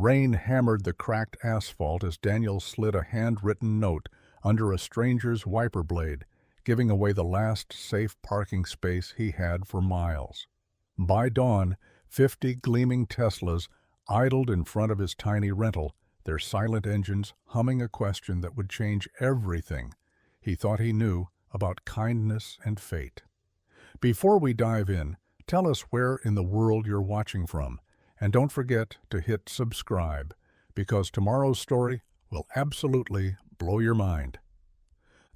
Rain hammered the cracked asphalt as Daniel slid a handwritten note under a stranger's wiper blade, giving away the last safe parking space he had for miles. By dawn, 50 gleaming Teslas idled in front of his tiny rental, their silent engines humming a question that would change everything he thought he knew about kindness and fate. Before we dive in, tell us where in the world you're watching from, and don't forget to hit subscribe, because tomorrow's story will absolutely blow your mind.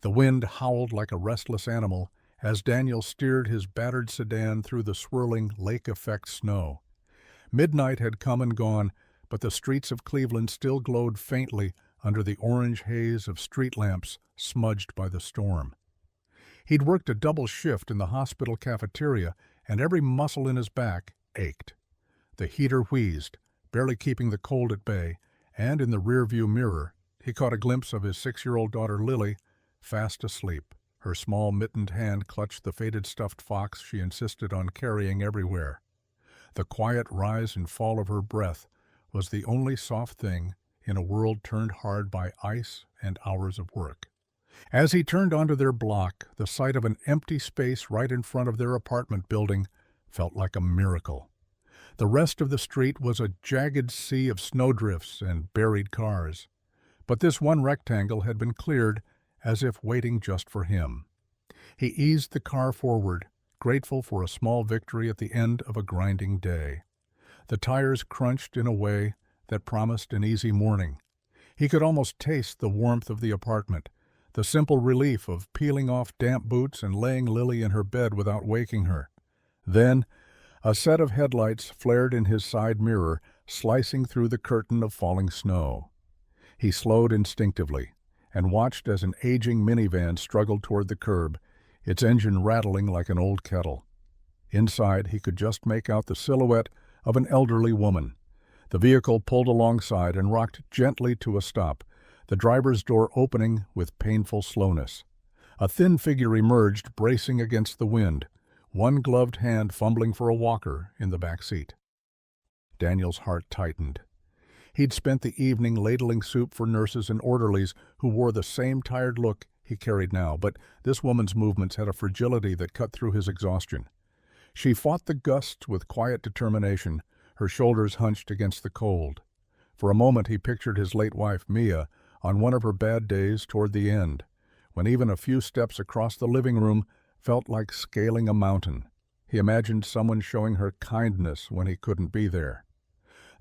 The wind howled like a restless animal as Daniel steered his battered sedan through the swirling lake-effect snow. Midnight had come and gone, but the streets of Cleveland still glowed faintly under the orange haze of street lamps smudged by the storm. He'd worked a double shift in the hospital cafeteria, and every muscle in his back ached. The heater wheezed, barely keeping the cold at bay, and in the rearview mirror he caught a glimpse of his 6-year-old daughter Lily, fast asleep. Her small mittened hand clutched the faded stuffed fox she insisted on carrying everywhere. The quiet rise and fall of her breath was the only soft thing in a world turned hard by ice and hours of work. As he turned onto their block, the sight of an empty space right in front of their apartment building felt like a miracle. The rest of the street was a jagged sea of snowdrifts and buried cars. But this one rectangle had been cleared, as if waiting just for him. He eased the car forward, grateful for a small victory at the end of a grinding day. The tires crunched in a way that promised an easy morning. He could almost taste the warmth of the apartment, the simple relief of peeling off damp boots and laying Lily in her bed without waking her. Then, a set of headlights flared in his side mirror, slicing through the curtain of falling snow. He slowed instinctively and watched as an aging minivan struggled toward the curb, its engine rattling like an old kettle. Inside, he could just make out the silhouette of an elderly woman. The vehicle pulled alongside and rocked gently to a stop, the driver's door opening with painful slowness. A thin figure emerged, bracing against the wind, one gloved hand fumbling for a walker in the back seat. Daniel's heart tightened. He'd spent the evening ladling soup for nurses and orderlies who wore the same tired look he carried now, but this woman's movements had a fragility that cut through his exhaustion. She fought the gusts with quiet determination, her shoulders hunched against the cold. For a moment he pictured his late wife, Mia, on one of her bad days toward the end, when even a few steps across the living room felt like scaling a mountain. He imagined someone showing her kindness when he couldn't be there.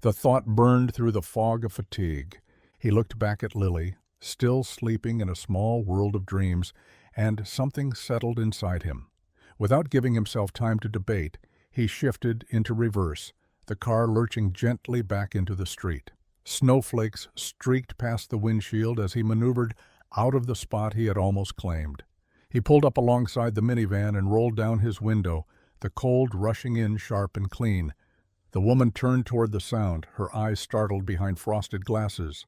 The thought burned through the fog of fatigue. He looked back at Lily, still sleeping in a small world of dreams, and something settled inside him. Without giving himself time to debate, he shifted into reverse, the car lurching gently back into the street. Snowflakes streaked past the windshield as he maneuvered out of the spot he had almost claimed. He pulled up alongside the minivan and rolled down his window, the cold rushing in sharp and clean. The woman turned toward the sound, her eyes startled behind frosted glasses.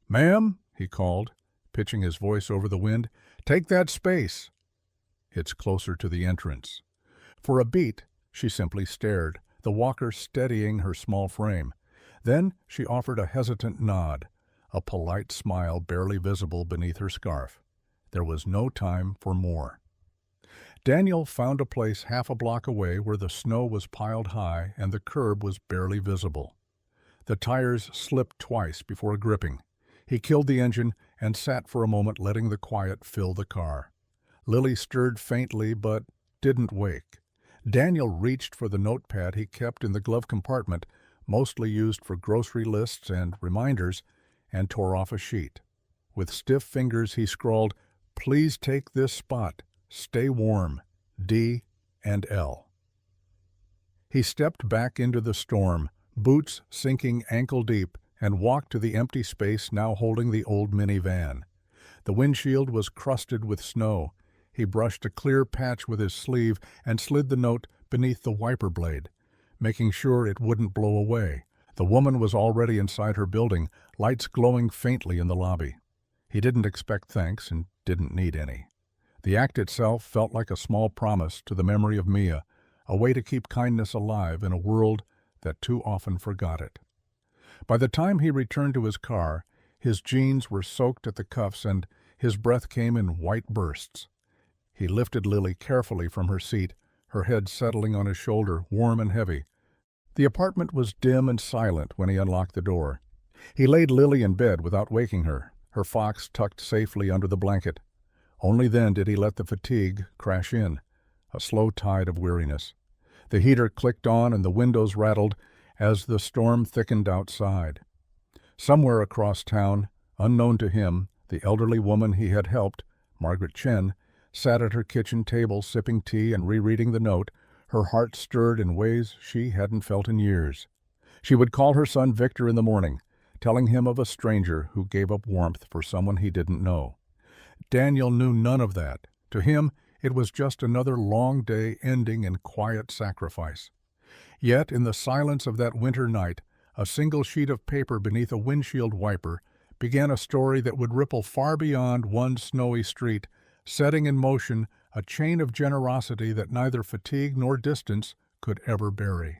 "Ma'am," he called, pitching his voice over the wind, "take that space." It's closer to the entrance. For a beat, she simply stared, the walker steadying her small frame. Then she offered a hesitant nod, a polite smile barely visible beneath her scarf. There was no time for more. Daniel found a place half a block away where the snow was piled high and the curb was barely visible. The tires slipped twice before gripping. He killed the engine and sat for a moment, letting the quiet fill the car. Lily stirred faintly but didn't wake. Daniel reached for the notepad he kept in the glove compartment, mostly used for grocery lists and reminders, and tore off a sheet. With stiff fingers he scrawled, "Please take this spot. Stay warm. D and L." He stepped back into the storm, boots sinking ankle deep, and walked to the empty space now holding the old minivan. The windshield was crusted with snow. He brushed a clear patch with his sleeve and slid the note beneath the wiper blade, making sure it wouldn't blow away. The woman was already inside her building, lights glowing faintly in the lobby. He didn't expect thanks and didn't need any. The act itself felt like a small promise to the memory of Mia, a way to keep kindness alive in a world that too often forgot it. By the time he returned to his car, his jeans were soaked at the cuffs and his breath came in white bursts. He lifted Lily carefully from her seat, her head settling on his shoulder, warm and heavy. The apartment was dim and silent when he unlocked the door. He laid Lily in bed without waking her, her fox tucked safely under the blanket. Only then did he let the fatigue crash in, a slow tide of weariness. The heater clicked on and the windows rattled as the storm thickened outside. Somewhere across town, unknown to him, the elderly woman he had helped, Margaret Chen, sat at her kitchen table sipping tea and rereading the note, her heart stirred in ways she hadn't felt in years. She would call her son Victor in the morning, telling him of a stranger who gave up warmth for someone he didn't know. Daniel knew none of that. To him, it was just another long day ending in quiet sacrifice. Yet, in the silence of that winter night, a single sheet of paper beneath a windshield wiper began a story that would ripple far beyond one snowy street, setting in motion a chain of generosity that neither fatigue nor distance could ever bury.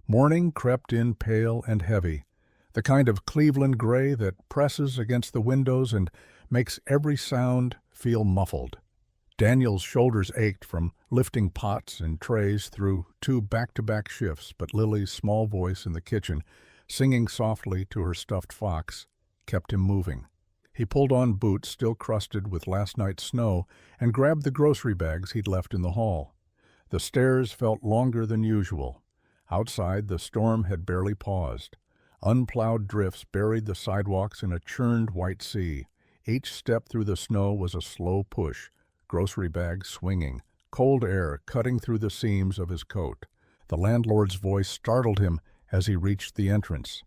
Morning crept in pale and heavy, the kind of Cleveland gray that presses against the windows and makes every sound feel muffled. Daniel's shoulders ached from lifting pots and trays through 2 back-to-back shifts, but Lily's small voice in the kitchen, singing softly to her stuffed fox, kept him moving. He pulled on boots still crusted with last night's snow and grabbed the grocery bags he'd left in the hall. The stairs felt longer than usual. Outside, the storm had barely paused. Unplowed drifts buried the sidewalks in a churned white sea. Each step through the snow was a slow push, grocery bags swinging, cold air cutting through the seams of his coat. The landlord's voice startled him as he reached the entrance.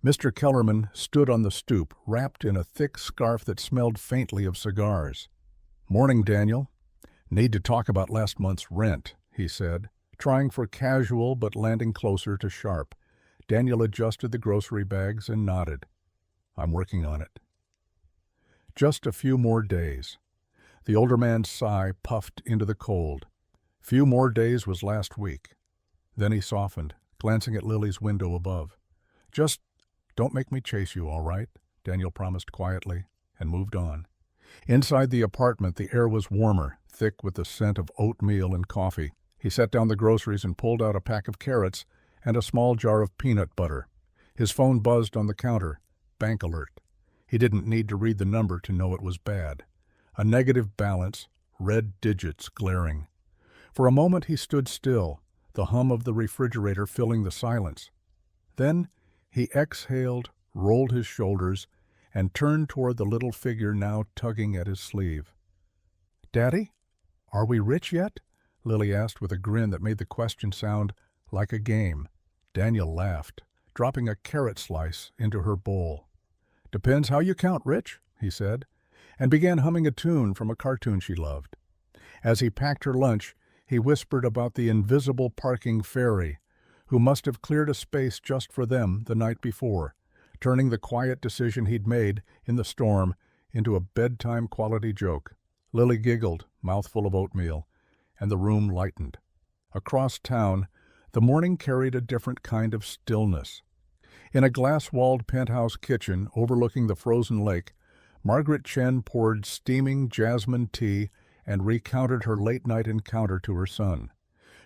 Mr. Kellerman stood on the stoop, wrapped in a thick scarf that smelled faintly of cigars. "Morning, Daniel. Need to talk about last month's rent," he said, trying for casual but landing closer to sharp. Daniel adjusted the grocery bags and nodded. "I'm working on it." Just a few more days. The older man's sigh puffed into the cold. Few more days was last week. Then he softened, glancing at Lily's window above. "Just don't make me chase you, all right?" Daniel promised quietly, and moved on. Inside the apartment, the air was warmer, thick with the scent of oatmeal and coffee. He set down the groceries and pulled out a pack of carrots and a small jar of peanut butter. His phone buzzed on the counter. Bank alert. He didn't need to read the number to know it was bad. A negative balance, red digits glaring. For a moment he stood still, the hum of the refrigerator filling the silence. Then he exhaled, rolled his shoulders, and turned toward the little figure now tugging at his sleeve. "Daddy, are we rich yet?" Lily asked with a grin that made the question sound like a game. Daniel laughed, dropping a carrot slice into her bowl. "Depends how you count rich," he said, and began humming a tune from a cartoon she loved. As he packed her lunch, he whispered about the invisible parking fairy, who must have cleared a space just for them the night before, turning the quiet decision he'd made in the storm into a bedtime quality joke. Lily giggled, mouthful of oatmeal, and the room lightened. Across town, the morning carried a different kind of stillness. In a glass-walled penthouse kitchen overlooking the frozen lake, Margaret Chen poured steaming jasmine tea and recounted her late-night encounter to her son.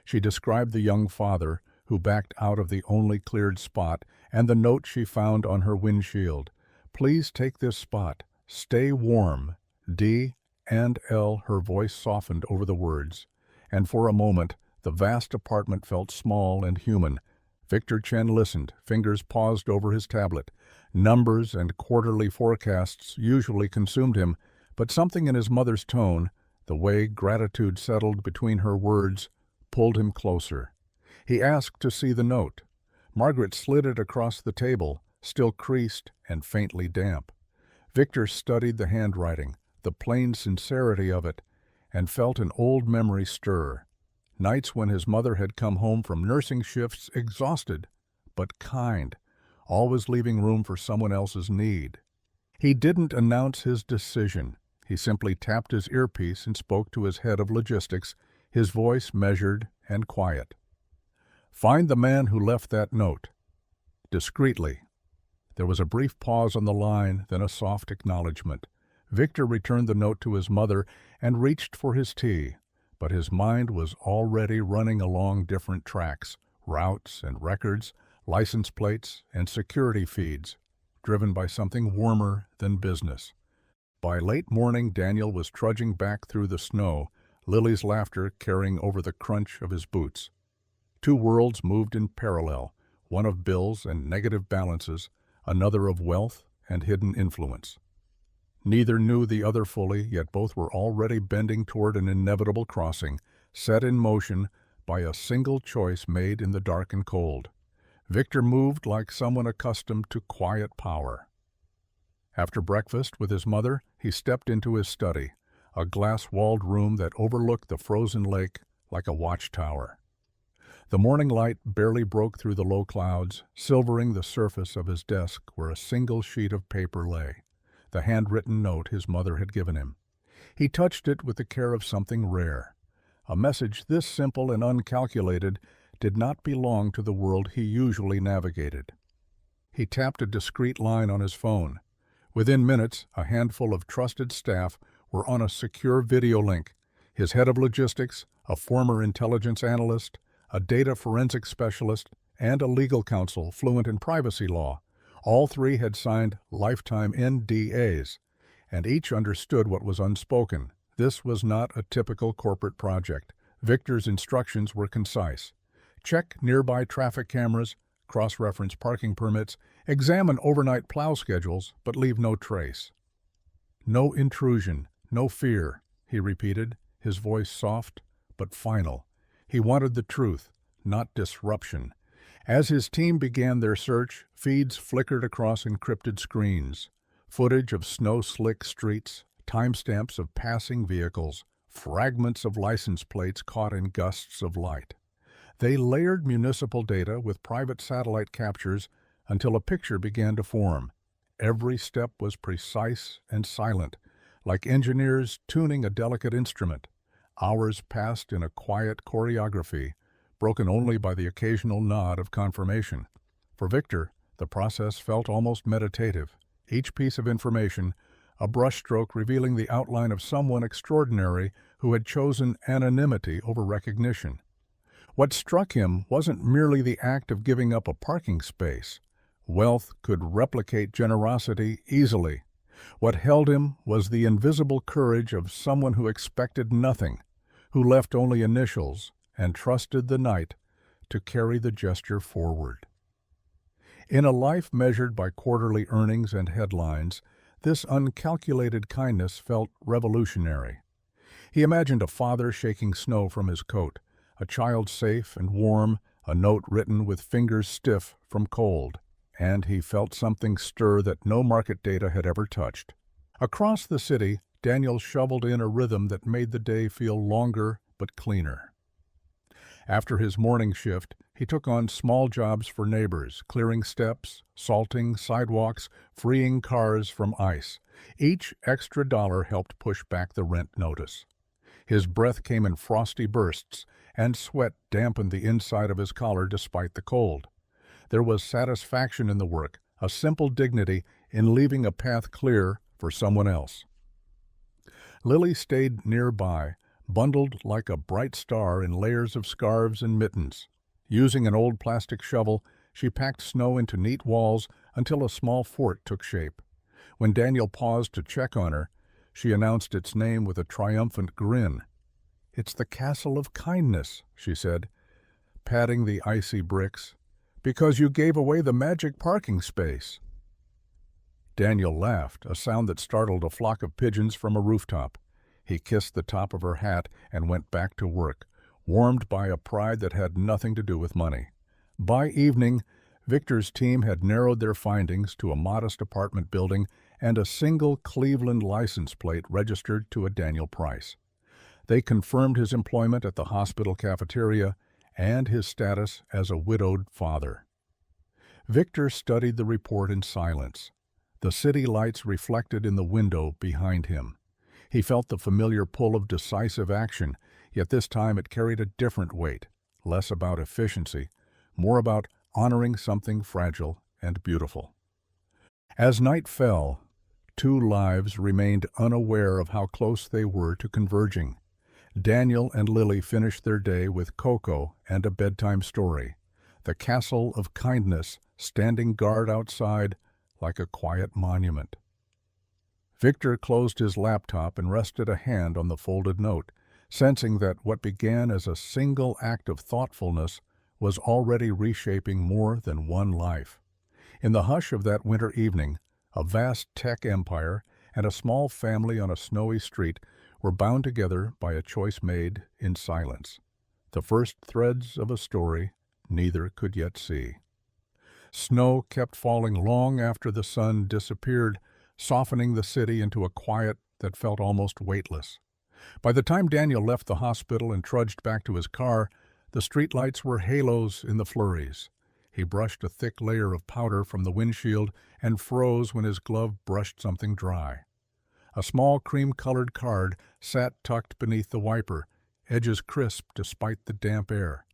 She described the young father, who backed out of the only cleared spot, and the note she found on her windshield. "Please take this spot. Stay warm. D and L." Her voice softened over the words, and for a moment the vast apartment felt small and human. Victor Chen listened, fingers paused over his tablet. Numbers and quarterly forecasts usually consumed him, but something in his mother's tone, the way gratitude settled between her words, pulled him closer. He asked to see the note. Margaret slid it across the table, still creased and faintly damp. Victor studied the handwriting, the plain sincerity of it, and felt an old memory stir. Nights when his mother had come home from nursing shifts exhausted, but kind, always leaving room for someone else's need. He didn't announce his decision. He simply tapped his earpiece and spoke to his head of logistics, his voice measured and quiet. "Find the man who left that note." discreetly. There was a brief pause on the line, then a soft acknowledgement. Victor returned the note to his mother and reached for his tea, but his mind was already running along different tracks, routes and records, license plates and security feeds, driven by something warmer than business. By late morning, Daniel was trudging back through the snow, Lily's laughter carrying over the crunch of his boots. Two worlds moved in parallel, one of bills and negative balances, another of wealth and hidden influence. Neither knew the other fully, yet both were already bending toward an inevitable crossing, set in motion by a single choice made in the dark and cold. Victor moved like someone accustomed to quiet power. After breakfast with his mother, he stepped into his study, a glass-walled room that overlooked the frozen lake like a watchtower. The morning light barely broke through the low clouds, silvering the surface of his desk where a single sheet of paper lay, the handwritten note his mother had given him. He touched it with the care of something rare. A message this simple and uncalculated did not belong to the world he usually navigated. He tapped a discreet line on his phone. Within minutes, a handful of trusted staff were on a secure video link. His head of logistics, a former intelligence analyst, a data forensic specialist, and a legal counsel fluent in privacy law. All three had signed lifetime NDAs, and each understood what was unspoken. This was not a typical corporate project. Victor's instructions were concise. Check nearby traffic cameras, cross-reference parking permits, examine overnight plow schedules, but leave no trace. No intrusion, no fear, he repeated, his voice soft but final. He wanted the truth, not disruption. As his team began their search, feeds flickered across encrypted screens. Footage of snow-slick streets, timestamps of passing vehicles, fragments of license plates caught in gusts of light. They layered municipal data with private satellite captures until a picture began to form. Every step was precise and silent, like engineers tuning a delicate instrument. Hours passed in a quiet choreography, broken only by the occasional nod of confirmation. For Victor, the process felt almost meditative. Each piece of information, a brushstroke revealing the outline of someone extraordinary who had chosen anonymity over recognition. What struck him wasn't merely the act of giving up a parking space. Wealth could replicate generosity easily. What held him was the invisible courage of someone who expected nothing, who left only initials and trusted the night to carry the gesture forward. In a life measured by quarterly earnings and headlines, this uncalculated kindness felt revolutionary. He imagined a father shaking snow from his coat, a child safe and warm, a note written with fingers stiff from cold, and he felt something stir that no market data had ever touched. Across the city, Daniel shoveled in a rhythm that made the day feel longer but cleaner. After his morning shift, he took on small jobs for neighbors, clearing steps, salting sidewalks, freeing cars from ice. Each extra dollar helped push back the rent notice. His breath came in frosty bursts, and sweat dampened the inside of his collar despite the cold. There was satisfaction in the work, a simple dignity in leaving a path clear for someone else. Lily stayed nearby, bundled like a bright star in layers of scarves and mittens. Using an old plastic shovel, she packed snow into neat walls until a small fort took shape. When Daniel paused to check on her, she announced its name with a triumphant grin. "It's the Castle of Kindness," she said, patting the icy bricks, "because you gave away the magic parking space." Daniel laughed, a sound that startled a flock of pigeons from a rooftop. He kissed the top of her hat and went back to work, warmed by a pride that had nothing to do with money. By evening, Victor's team had narrowed their findings to a modest apartment building and a single Cleveland license plate registered to a Daniel Price. They confirmed his employment at the hospital cafeteria and his status as a widowed father. Victor studied the report in silence. The city lights reflected in the window behind him. He felt the familiar pull of decisive action, yet this time it carried a different weight, less about efficiency, more about honoring something fragile and beautiful. As night fell, two lives remained unaware of how close they were to converging. Daniel and Lily finished their day with Coco and a bedtime story, the castle of kindness standing guard outside like a quiet monument. Victor closed his laptop and rested a hand on the folded note, sensing that what began as a single act of thoughtfulness was already reshaping more than one life. In the hush of that winter evening, a vast tech empire and a small family on a snowy street were bound together by a choice made in silence, the first threads of a story neither could yet see. Snow kept falling long after the sun disappeared, softening the city into a quiet that felt almost weightless. By the time Daniel left the hospital and trudged back to his car, the streetlights were halos in the flurries. He brushed a thick layer of powder from the windshield and froze when his glove brushed something dry. A small cream-colored card sat tucked beneath the wiper, edges crisp despite the damp air.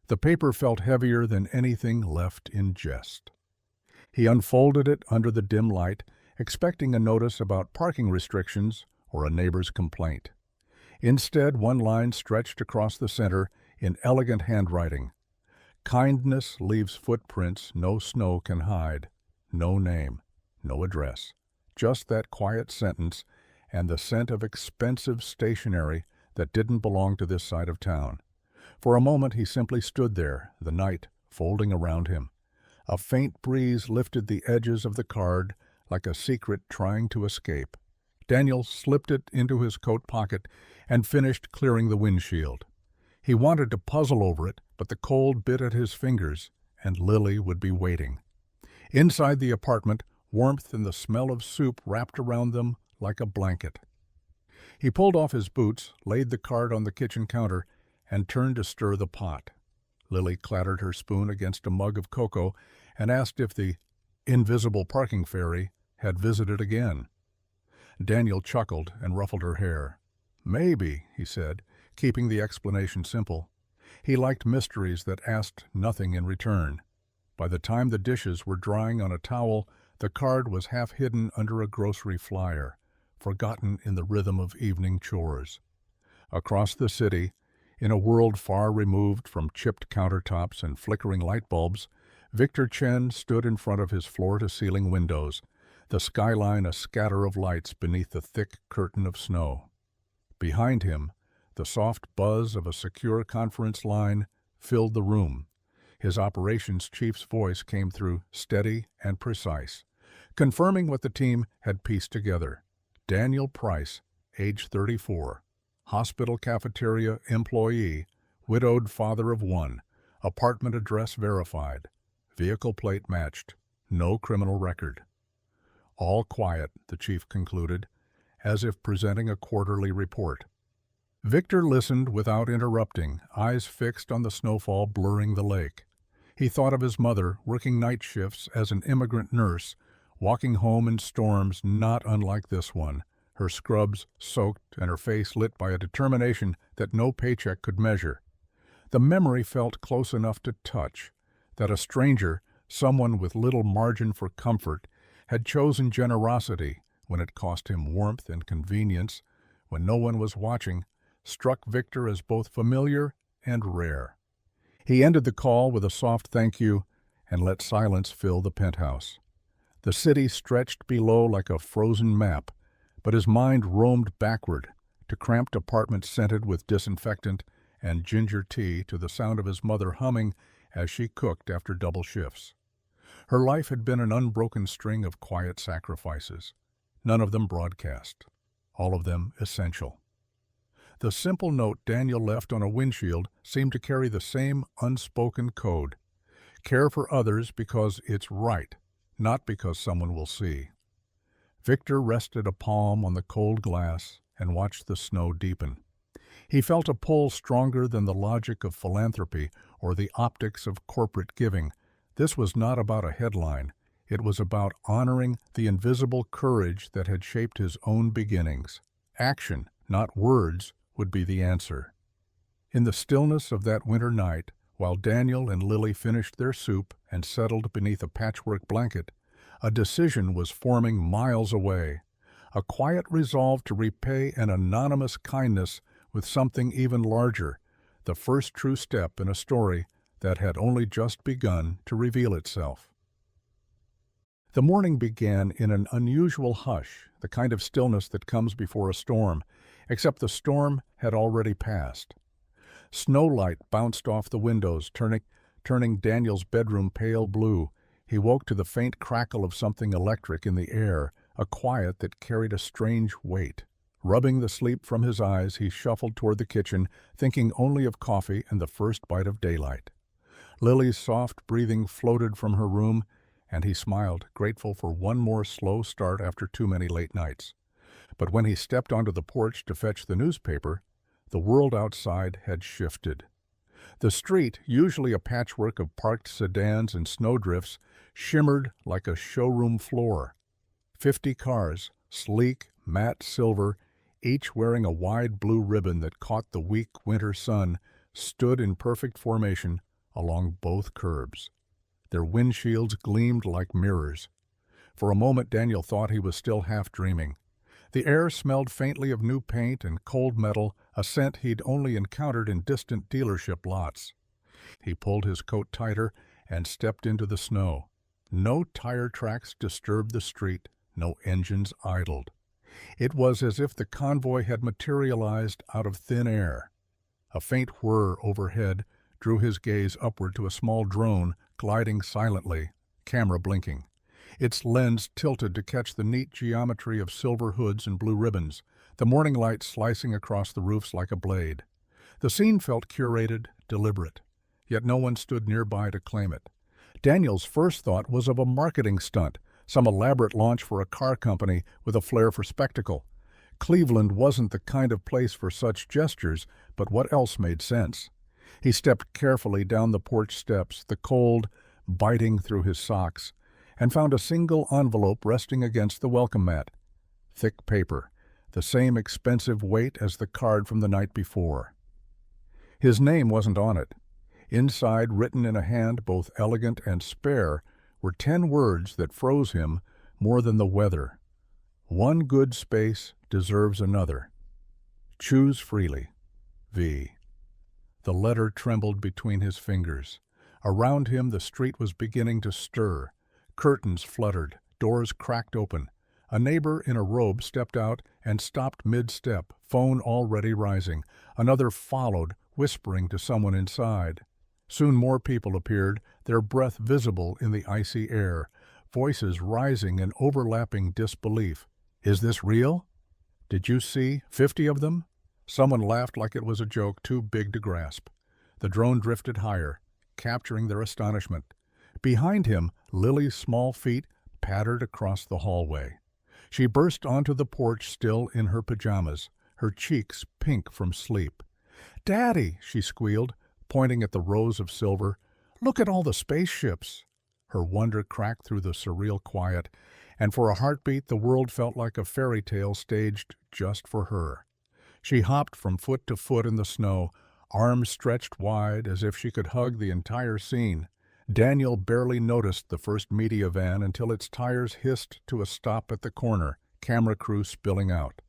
The paper felt heavier than anything left in jest. He unfolded it under the dim light, expecting a notice about parking restrictions or a neighbor's complaint. Instead, one line stretched across the center in elegant handwriting. Kindness leaves footprints no snow can hide. No name, no address. Just that quiet sentence and the scent of expensive stationery that didn't belong to this side of town. For a moment he simply stood there, the night folding around him. A faint breeze lifted the edges of the card like a secret trying to escape. Daniel slipped it into his coat pocket and finished clearing the windshield. He wanted to puzzle over it, but the cold bit at his fingers, and Lily would be waiting. Inside the apartment, warmth and the smell of soup wrapped around them like a blanket. He pulled off his boots, laid the card on the kitchen counter, and turned to stir the pot. Lily clattered her spoon against a mug of cocoa and asked if the invisible parking fairy had visited again. Daniel chuckled and ruffled her hair. "Maybe," he said, keeping the explanation simple. He liked mysteries that asked nothing in return. By the time the dishes were drying on a towel, the card was half hidden under a grocery flyer, forgotten in the rhythm of evening chores. Across the city, in a world far removed from chipped countertops and flickering light bulbs, Victor Chen stood in front of his floor-to-ceiling windows, the skyline a scatter of lights beneath the thick curtain of snow. Behind him, the soft buzz of a secure conference line filled the room. His operations chief's voice came through steady and precise, confirming what the team had pieced together. Daniel Price, age 34, hospital cafeteria employee, widowed father of one, apartment address verified, vehicle plate matched, no criminal record. All quiet, the chief concluded, as if presenting a quarterly report. Victor listened without interrupting, eyes fixed on the snowfall blurring the lake. He thought of his mother, working night shifts as an immigrant nurse, walking home in storms not unlike this one, her scrubs soaked and her face lit by a determination that no paycheck could measure. The memory felt close enough to touch, that a stranger, someone with little margin for comfort, had chosen generosity when it cost him warmth and convenience, when no one was watching, struck Victor as both familiar and rare. He ended the call with a soft thank you and let silence fill the penthouse. The city stretched below like a frozen map, but his mind roamed backward to cramped apartments scented with disinfectant and ginger tea to the sound of his mother humming as she cooked after double shifts. Her life had been an unbroken string of quiet sacrifices, none of them broadcast, all of them essential. The simple note Daniel left on a windshield seemed to carry the same unspoken code. Care for others because it's right, not because someone will see. Victor rested a palm on the cold glass and watched the snow deepen. He felt a pull stronger than the logic of philanthropy or the optics of corporate giving. This was not about a headline. It was about honoring the invisible courage that had shaped his own beginnings. Action, not words, would be the answer. In the stillness of that winter night, while Daniel and Lily finished their soup and settled beneath a patchwork blanket, a decision was forming miles away, a quiet resolve to repay an anonymous kindness with something even larger, the first true step in a story that had only just begun to reveal itself. The morning began in an unusual hush, the kind of stillness that comes before a storm, except the storm had already passed. Snowlight bounced off the windows, turning Daniel's bedroom pale blue. He woke to the faint crackle of something electric in the air, a quiet that carried a strange weight. Rubbing the sleep from his eyes, he shuffled toward the kitchen, thinking only of coffee and the first bite of daylight. Lily's soft breathing floated from her room, and he smiled, grateful for one more slow start after too many late nights. But when he stepped onto the porch to fetch the newspaper, the world outside had shifted. The street, usually a patchwork of parked sedans and snowdrifts, shimmered like a showroom floor. 50 cars, sleek, matte silver, each wearing a wide blue ribbon that caught the weak winter sun, stood in perfect formation along both curbs. Their windshields gleamed like mirrors. For a moment Daniel thought he was still half dreaming. The air smelled faintly of new paint and cold metal, a scent he'd only encountered in distant dealership lots. He pulled his coat tighter and stepped into the snow. No tire tracks disturbed the street, no engines idled. It was as if the convoy had materialized out of thin air. A faint whir overhead drew his gaze upward to a small drone gliding silently, camera blinking. Its lens tilted to catch the neat geometry of silver hoods and blue ribbons, the morning light slicing across the roofs like a blade. The scene felt curated, deliberate, yet no one stood nearby to claim it. Daniel's first thought was of a marketing stunt, some elaborate launch for a car company with a flair for spectacle. Cleveland wasn't the kind of place for such gestures, but what else made sense? He stepped carefully down the porch steps, the cold biting through his socks, and found a single envelope resting against the welcome mat. Thick paper, the same expensive weight as the card from the night before. His name wasn't on it. Inside, written in a hand both elegant and spare, were 10 words that froze him more than the weather. One good space deserves another. Choose freely. V. The letter trembled between his fingers. Around him the street was beginning to stir. Curtains fluttered, doors cracked open. A neighbor in a robe stepped out and stopped mid-step, phone already rising. Another followed, whispering to someone inside. Soon more people appeared, their breath visible in the icy air, voices rising in overlapping disbelief. Is this real? Did you see 50 of them? Someone laughed like it was a joke too big to grasp. The drone drifted higher, capturing their astonishment. Behind him, Lily's small feet pattered across the hallway. She burst onto the porch still in her pajamas, her cheeks pink from sleep. "Daddy," she squealed, pointing at the rows of silver. "Look at all the spaceships." Her wonder cracked through the surreal quiet, and for a heartbeat the world felt like a fairy tale staged just for her. She hopped from foot to foot in the snow, arms stretched wide as if she could hug the entire scene. Daniel barely noticed the first media van until its tires hissed to a stop at the corner, camera crew spilling out.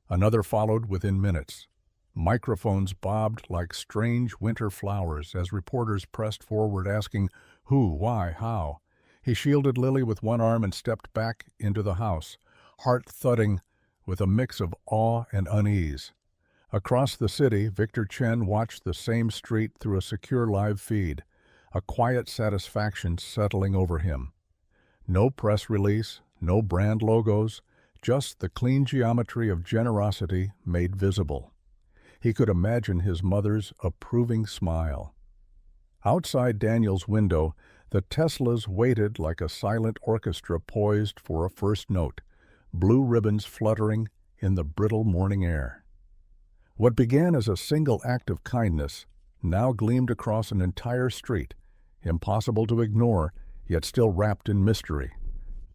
Another followed within minutes. Microphones bobbed like strange winter flowers as reporters pressed forward asking who, why, how. He shielded Lily with one arm and stepped back into the house, heart thudding with a mix of awe and unease. Across the city, Victor Chen watched the same street through a secure live feed, a quiet satisfaction settling over him. No press release, no brand logos, just the clean geometry of generosity made visible. He could imagine his mother's approving smile. Outside Daniel's window, the Teslas waited like a silent orchestra poised for a first note, blue ribbons fluttering in the brittle morning air. What began as a single act of kindness now gleamed across an entire street, impossible to ignore, yet still wrapped in mystery.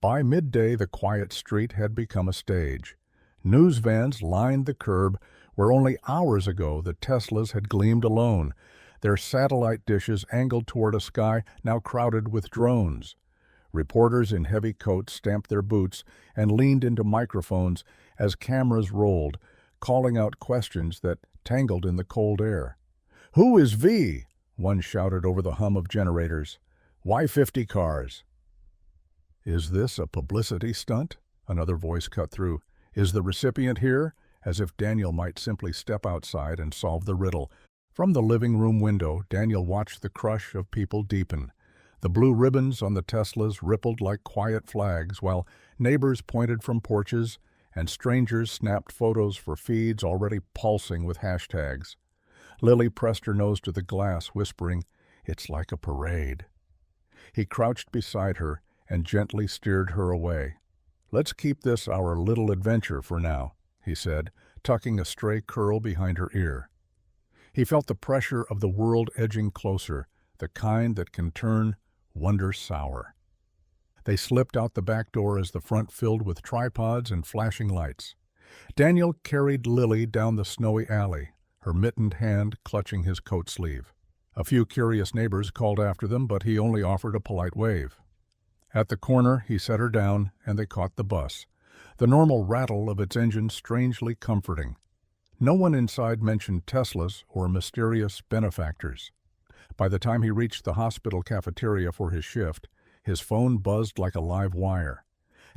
By midday, the quiet street had become a stage. News vans lined the curb where only hours ago the Teslas had gleamed alone. their satellite dishes angled toward a sky now crowded with drones. Reporters in heavy coats stamped their boots and leaned into microphones as cameras rolled, calling out questions that tangled in the cold air. "Who is V?" one shouted over the hum of generators. "Why 50 cars?" "Is this a publicity stunt?" Another voice cut through. "Is the recipient here?" As if Daniel might simply step outside and solve the riddle. From the living room window, Daniel watched the crush of people deepen. The blue ribbons on the Teslas rippled like quiet flags, while neighbors pointed from porches and strangers snapped photos for feeds already pulsing with hashtags. Lily pressed her nose to the glass, whispering, "It's like a parade." He crouched beside her and gently steered her away. "Let's keep this our little adventure for now," he said, tucking a stray curl behind her ear. He felt the pressure of the world edging closer, the kind that can turn wonder sour. They slipped out the back door as the front filled with tripods and flashing lights. Daniel carried Lily down the snowy alley, her mittened hand clutching his coat sleeve. A few curious neighbors called after them, but he only offered a polite wave. At the corner, he set her down, and they caught the bus, the normal rattle of its engine strangely comforting. No one inside mentioned Teslas or mysterious benefactors. By the time he reached the hospital cafeteria for his shift, his phone buzzed like a live wire.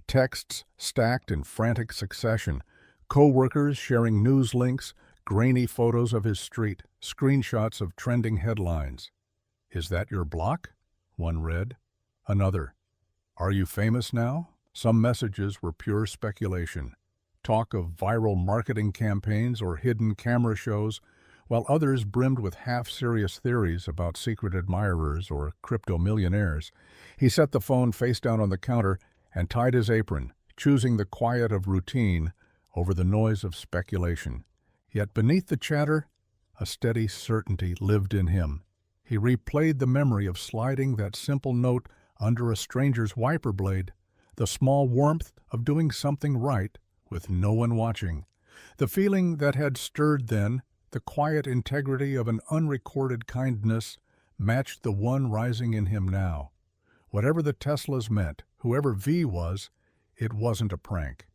Texts stacked in frantic succession, co-workers sharing news links, grainy photos of his street, screenshots of trending headlines. "Is that your block?" one read. Another. "Are you famous now?" Some messages were pure speculation. Talk of viral marketing campaigns or hidden camera shows, while others brimmed with half-serious theories about secret admirers or crypto-millionaires. He set the phone face down on the counter and tied his apron, choosing the quiet of routine over the noise of speculation. Yet beneath the chatter, a steady certainty lived in him. He replayed the memory of sliding that simple note under a stranger's wiper blade, the small warmth of doing something right with no one watching, the feeling that had stirred then, the quiet integrity of an unrecorded kindness, matched the one rising in him now. Whatever the Teslas meant, whoever V was, it wasn't a prank.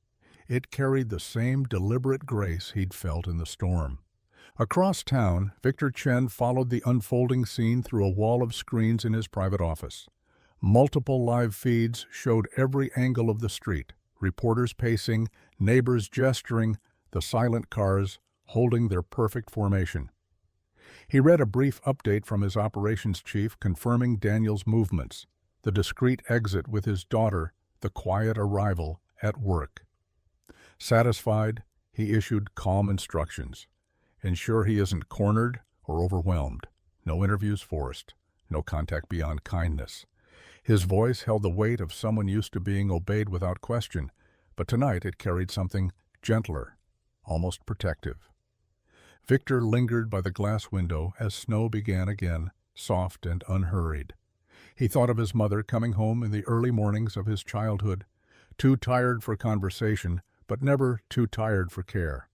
It carried the same deliberate grace he'd felt in the storm. Across town, Victor Chen followed the unfolding scene through a wall of screens in his private office. Multiple live feeds showed every angle of the street, reporters pacing, neighbors gesturing, the silent cars holding their perfect formation. He read a brief update from his operations chief confirming Daniel's movements, the discreet exit with his daughter, the quiet arrival at work. Satisfied, he issued calm instructions. Ensure he isn't cornered or overwhelmed. No interviews forced. No contact beyond kindness. His voice held the weight of someone used to being obeyed without question, but tonight it carried something gentler, almost protective. Victor lingered by the glass window as snow began again, soft and unhurried. He thought of his mother coming home in the early mornings of his childhood, too tired for conversation, but never too tired for care.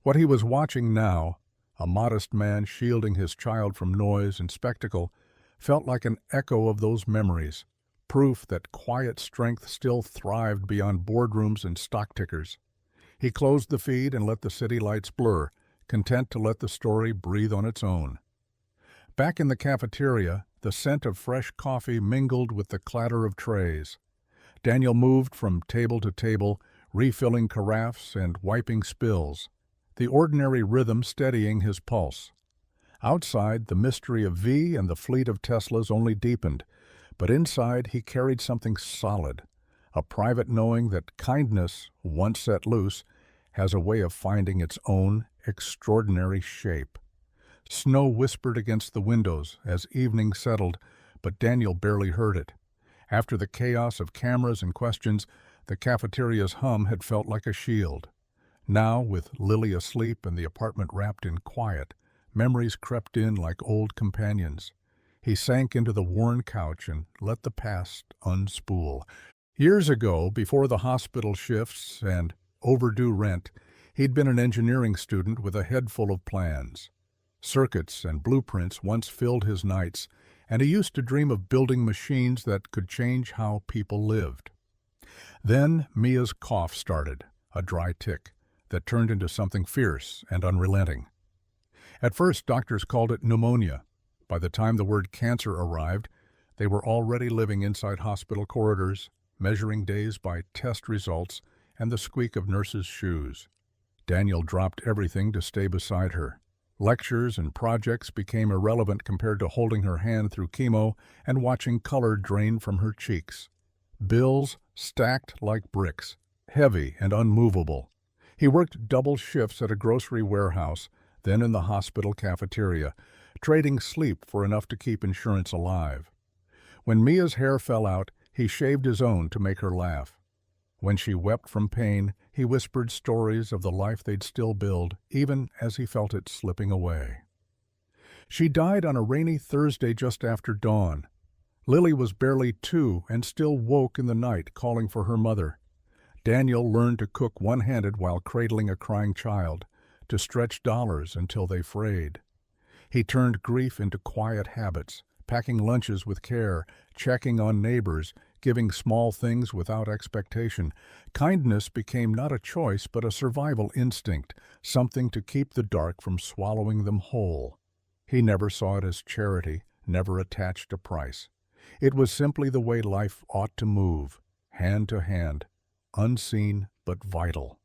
What he was watching now, a modest man shielding his child from noise and spectacle, felt like an echo of those memories, proof that quiet strength still thrived beyond boardrooms and stock tickers. He closed the feed and let the city lights blur, content to let the story breathe on its own. Back in the cafeteria, the scent of fresh coffee mingled with the clatter of trays. Daniel moved from table to table, refilling carafes and wiping spills, the ordinary rhythm steadying his pulse. Outside, the mystery of V and the fleet of Teslas only deepened, but inside he carried something solid, a private knowing that kindness, once set loose, has a way of finding its own extraordinary shape. Snow whispered against the windows as evening settled, but Daniel barely heard it. After the chaos of cameras and questions, the cafeteria's hum had felt like a shield. Now, with Lily asleep and the apartment wrapped in quiet, memories crept in like old companions. He sank into the worn couch and let the past unspool. Years ago, before the hospital shifts and overdue rent, he'd been an engineering student with a head full of plans. Circuits and blueprints once filled his nights, and he used to dream of building machines that could change how people lived. Then Mia's cough started, a dry tick that turned into something fierce and unrelenting. At first, doctors called it pneumonia. By the time the word cancer arrived, they were already living inside hospital corridors, measuring days by test results and the squeak of nurses' shoes. Daniel dropped everything to stay beside her. Lectures and projects became irrelevant compared to holding her hand through chemo and watching color drain from her cheeks. Bills stacked like bricks, heavy and unmovable. He worked double shifts at a grocery warehouse, then in the hospital cafeteria, trading sleep for enough to keep insurance alive. When Mia's hair fell out, he shaved his own to make her laugh. When she wept from pain, he whispered stories of the life they'd still build, even as he felt it slipping away. She died on a rainy Thursday just after dawn. Lily was barely 2 and still woke in the night, calling for her mother. Daniel learned to cook one-handed while cradling a crying child, to stretch dollars until they frayed. He turned grief into quiet habits, packing lunches with care, checking on neighbors, giving small things without expectation. Kindness became not a choice but a survival instinct, something to keep the dark from swallowing them whole. He never saw it as charity, never attached a price. It was simply the way life ought to move, hand to hand, unseen but vital.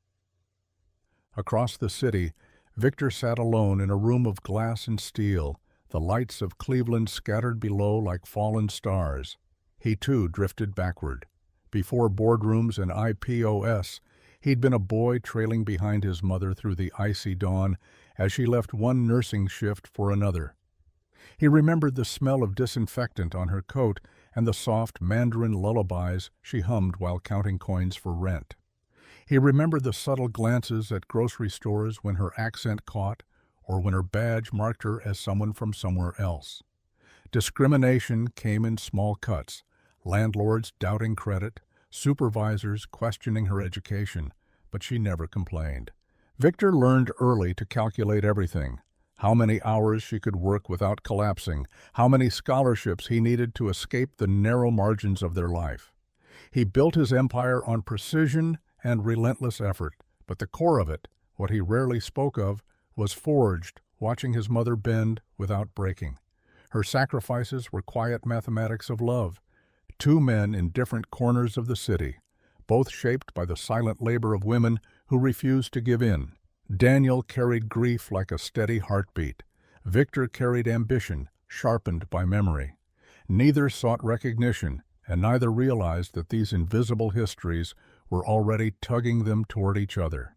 Across the city, Victor sat alone in a room of glass and steel, the lights of Cleveland scattered below like fallen stars. He too drifted backward. Before boardrooms and IPOS, he'd been a boy trailing behind his mother through the icy dawn as she left one nursing shift for another. He remembered the smell of disinfectant on her coat and the soft Mandarin lullabies she hummed while counting coins for rent. He remembered the subtle glances at grocery stores when her accent caught or when her badge marked her as someone from somewhere else. Discrimination came in small cuts, landlords doubting credit, supervisors questioning her education, but she never complained. Victor learned early to calculate everything: how many hours she could work without collapsing, how many scholarships he needed to escape the narrow margins of their life. He built his empire on precision and relentless effort, but the core of it, what he rarely spoke of, was forged watching his mother bend without breaking. Her sacrifices were quiet mathematics of love. 2 men in different corners of the city, both shaped by the silent labor of women who refused to give in. Daniel carried grief like a steady heartbeat. Victor carried ambition, sharpened by memory. Neither sought recognition, and neither realized that these invisible histories were already tugging them toward each other.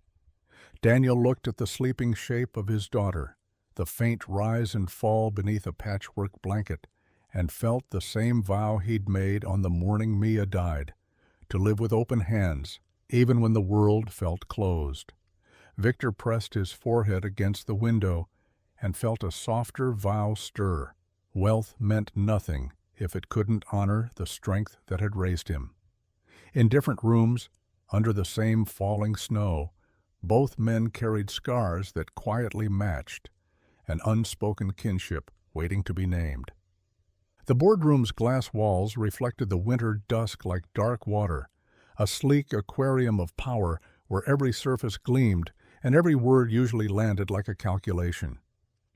Daniel looked at the sleeping shape of his daughter, the faint rise and fall beneath a patchwork blanket, and felt the same vow he'd made on the morning Mia died, to live with open hands, even when the world felt closed. Victor pressed his forehead against the window and felt a softer vow stir. Wealth meant nothing if it couldn't honor the strength that had raised him. In different rooms, under the same falling snow, both men carried scars that quietly matched, an unspoken kinship waiting to be named. The boardroom's glass walls reflected the winter dusk like dark water, a sleek aquarium of power where every surface gleamed and every word usually landed like a calculation.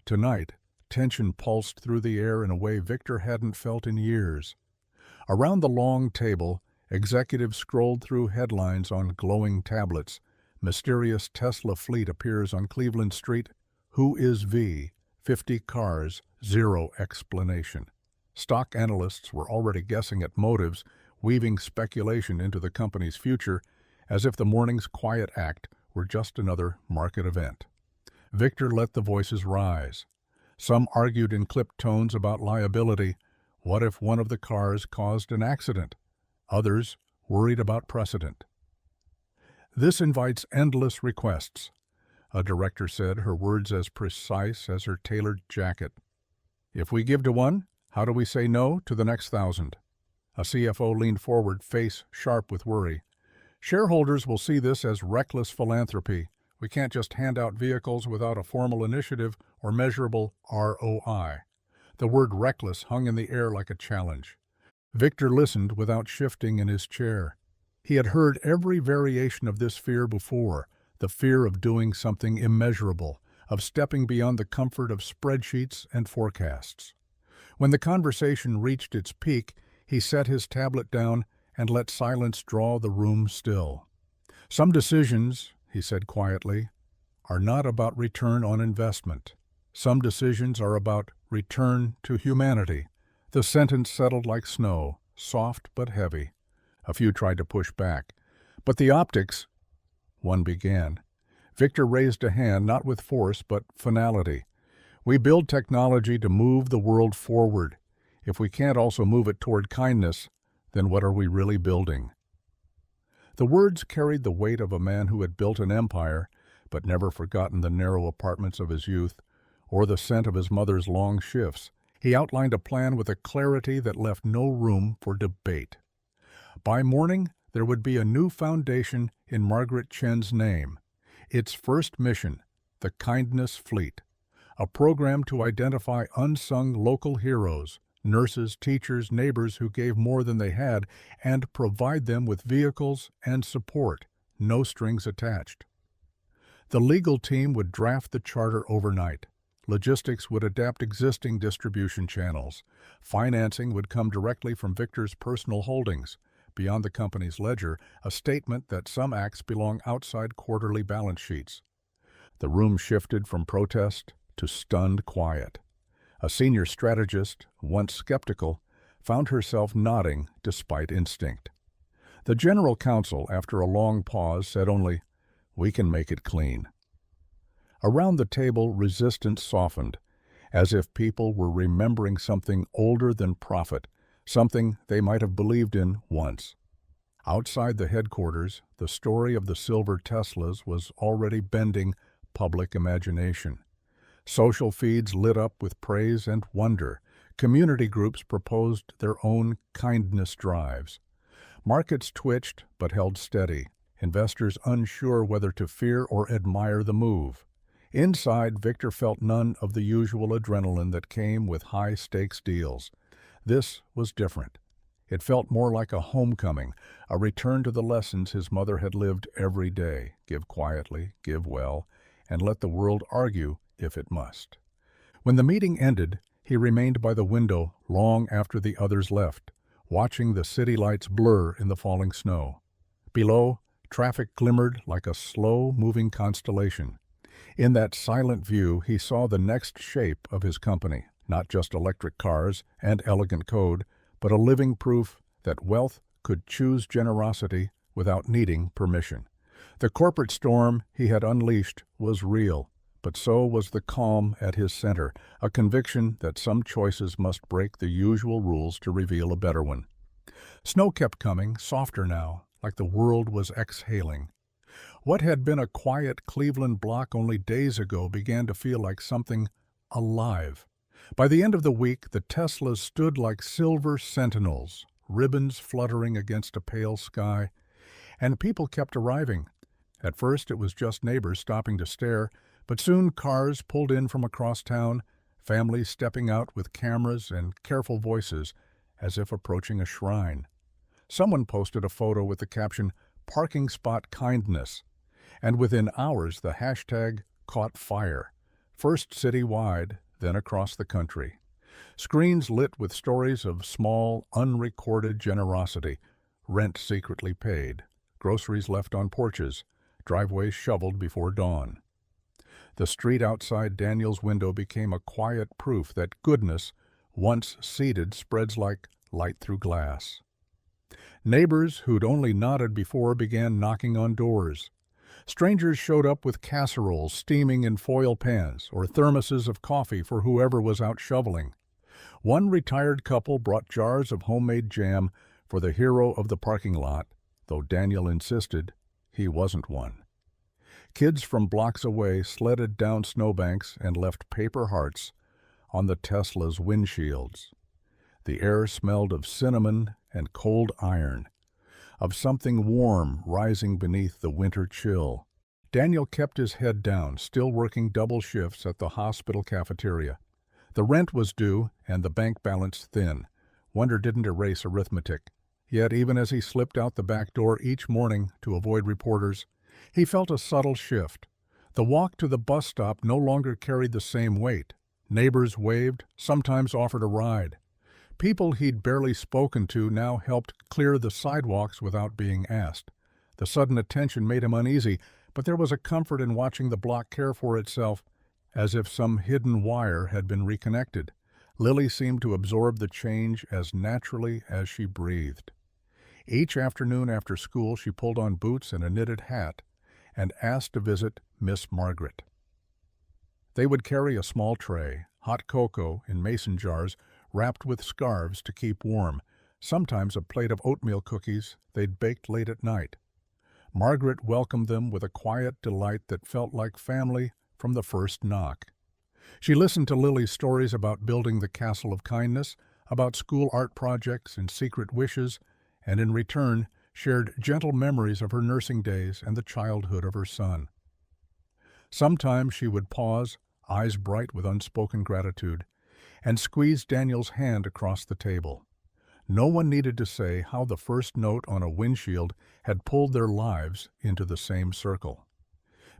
Tonight, tension pulsed through the air in a way Victor hadn't felt in years. Around the long table, executives scrolled through headlines on glowing tablets. Mysterious Tesla fleet appears on Cleveland Street. Who is V? 50 cars, 0 explanation. Stock analysts were already guessing at motives, weaving speculation into the company's future, as if the morning's quiet act were just another market event. Victor let the voices rise. Some argued in clipped tones about liability. What if one of the cars caused an accident? Others worried about precedent. This invites endless requests, a director said, her words as precise as her tailored jacket. If we give to one, how do we say no to the next 1,000? A CFO leaned forward, face sharp with worry. Shareholders will see this as reckless philanthropy. We can't just hand out vehicles without a formal initiative or measurable ROI. The word reckless hung in the air like a challenge. Victor listened without shifting in his chair. He had heard every variation of this fear before, the fear of doing something immeasurable, of stepping beyond the comfort of spreadsheets and forecasts. When the conversation reached its peak, he set his tablet down and let silence draw the room still. "Some decisions," he said quietly, "are not about return on investment. Some decisions are about return to humanity." The sentence settled like snow, soft but heavy. A few tried to push back. "But the optics—" one began. Victor raised a hand, not with force, but finality. "We build technology to move the world forward. If we can't also move it toward kindness, then what are we really building?" The words carried the weight of a man who had built an empire, but never forgotten the narrow apartments of his youth, or the scent of his mother's long shifts. He outlined a plan with a clarity that left no room for debate. By morning, there would be a new foundation in Margaret Chen's name. Its first mission, the Kindness Fleet, a program to identify unsung local heroes, nurses, teachers, neighbors who gave more than they had, and provide them with vehicles and support, no strings attached. The legal team would draft the charter overnight. Logistics would adapt existing distribution channels. Financing would come directly from Victor's personal holdings. Beyond the company's ledger, a statement that some acts belong outside quarterly balance sheets. The room shifted from protest to stunned quiet. A senior strategist, once skeptical, found herself nodding despite instinct. The general counsel, after a long pause, said only, "We can make it clean." Around the table, resistance softened, as if people were remembering something older than profit, something they might have believed in once. Outside the headquarters, the story of the silver Teslas was already bending public imagination. Social feeds lit up with praise and wonder. Community groups proposed their own kindness drives. Markets twitched but held steady, investors unsure whether to fear or admire the move. Inside, Victor felt none of the usual adrenaline that came with high-stakes deals. This was different. It felt more like a homecoming, a return to the lessons his mother had lived every day: give quietly, give well, and let the world argue if it must. When the meeting ended, he remained by the window long after the others left, watching the city lights blur in the falling snow. Below, traffic glimmered like a slow-moving constellation. In that silent view, he saw the next shape of his company, not just electric cars and elegant code, but a living proof that wealth could choose generosity without needing permission. The corporate storm he had unleashed was real, but so was the calm at his center, a conviction that some choices must break the usual rules to reveal a better one. Snow kept coming, softer now, like the world was exhaling. What had been a quiet Cleveland block only days ago began to feel like something alive. By the end of the week, the Teslas stood like silver sentinels, ribbons fluttering against a pale sky, and people kept arriving. At first, it was just neighbors stopping to stare, but soon cars pulled in from across town, families stepping out with cameras and careful voices, as if approaching a shrine. Someone posted a photo with the caption, "Parking Spot Kindness," and within hours the hashtag caught fire, first citywide, then across the country. Screens lit with stories of small, unrecorded generosity, rent secretly paid, groceries left on porches, driveways shoveled before dawn. The street outside Daniel's window became a quiet proof that goodness, once seeded, spreads like light through glass. Neighbors who'd only nodded before began knocking on doors. Strangers showed up with casseroles steaming in foil pans or thermoses of coffee for whoever was out shoveling. One retired couple brought jars of homemade jam for the hero of the parking lot, though Daniel insisted he wasn't one. Kids from blocks away sledded down snowbanks and left paper hearts on the Tesla's windshields. The air smelled of cinnamon and cold iron, of something warm rising beneath the winter chill. Daniel kept his head down, still working double shifts at the hospital cafeteria. The rent was due and the bank balance thin. Wonder didn't erase arithmetic. Yet even as he slipped out the back door each morning to avoid reporters, he felt a subtle shift. The walk to the bus stop no longer carried the same weight. Neighbors waved, sometimes offered a ride. People he'd barely spoken to now helped clear the sidewalks without being asked. The sudden attention made him uneasy, but there was a comfort in watching the block care for itself, as if some hidden wire had been reconnected. Lily seemed to absorb the change as naturally as she breathed. Each afternoon after school she pulled on boots and a knitted hat and asked to visit Miss Margaret. They would carry a small tray, hot cocoa in mason jars wrapped with scarves to keep warm, sometimes a plate of oatmeal cookies they'd baked late at night. Margaret welcomed them with a quiet delight that felt like family from the first knock. She listened to Lily's stories about building the Castle of Kindness, about school art projects and secret wishes, and in return shared gentle memories of her nursing days and the childhood of her son. Sometimes she would pause, eyes bright with unspoken gratitude, and squeeze Daniel's hand across the table. No one needed to say how the first note on a windshield had pulled their lives into the same circle.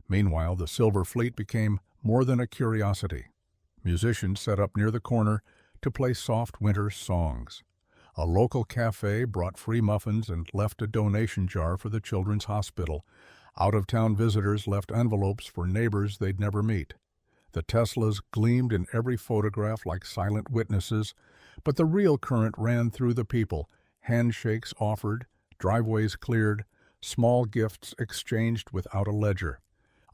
Meanwhile, the Silver Fleet became more than a curiosity. Musicians set up near the corner to play soft winter songs. A local cafe brought free muffins and left a donation jar for the Children's Hospital. Out-of-town visitors left envelopes for neighbors they'd never meet. The Teslas gleamed in every photograph like silent witnesses, but the real current ran through the people, handshakes offered, driveways cleared, small gifts exchanged without a ledger.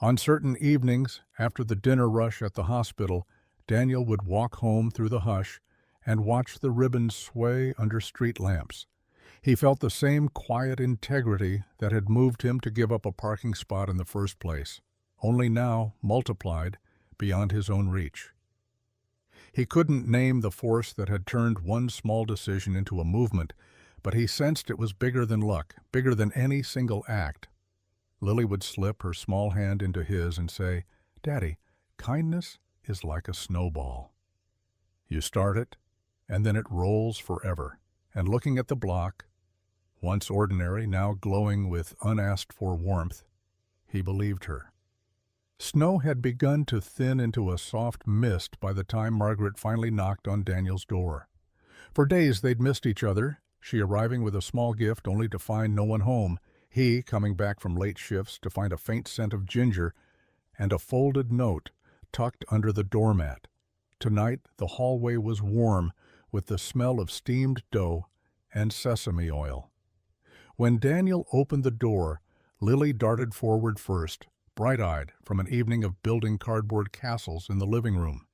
On certain evenings, after the dinner rush at the hospital, Daniel would walk home through the hush and watch the ribbons sway under street lamps. He felt the same quiet integrity that had moved him to give up a parking spot in the first place, only now multiplied beyond his own reach. He couldn't name the force that had turned one small decision into a movement, but he sensed it was bigger than luck, bigger than any single act. Lily would slip her small hand into his and say, "Daddy, kindness is like a snowball. You start it, and then it rolls forever." And looking at the block, once ordinary, now glowing with unasked-for warmth, he believed her. Snow had begun to thin into a soft mist by the time Margaret finally knocked on Daniel's door. For days they'd missed each other, she arriving with a small gift only to find no one home, he coming back from late shifts to find a faint scent of ginger and a folded note tucked under the doormat. Tonight the hallway was warm with the smell of steamed dough and sesame oil. When Daniel opened the door, Lily darted forward first, bright-eyed from an evening of building cardboard castles in the living room.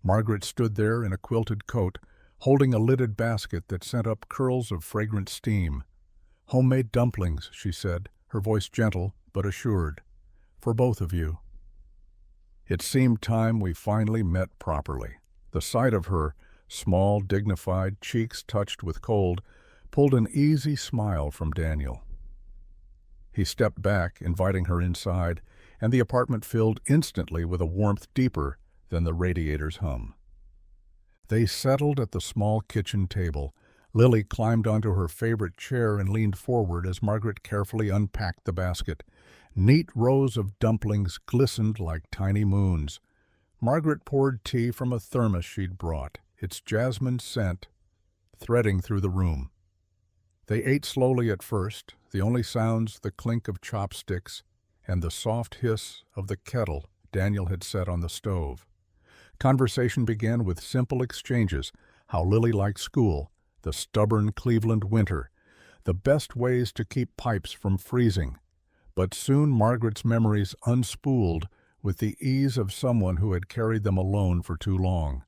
Margaret stood there in a quilted coat, holding a lidded basket that sent up curls of fragrant steam. "Homemade dumplings," she said, her voice gentle but assured. "For both of you." It seemed time we finally met properly. The sight of her, small, dignified, cheeks touched with cold, pulled an easy smile from Daniel. He stepped back, inviting her inside, and the apartment filled instantly with a warmth deeper than the radiator's hum. They settled at the small kitchen table. Lily climbed onto her favorite chair and leaned forward as Margaret carefully unpacked the basket. Neat rows of dumplings glistened like tiny moons. Margaret poured tea from a thermos she'd brought, its jasmine scent threading through the room. They ate slowly at first, the only sounds the clink of chopsticks and the soft hiss of the kettle Daniel had set on the stove. Conversation began with simple exchanges, how Lily liked school, the stubborn Cleveland winter, the best ways to keep pipes from freezing. But soon Margaret's memories unspooled with the ease of someone who had carried them alone for too long.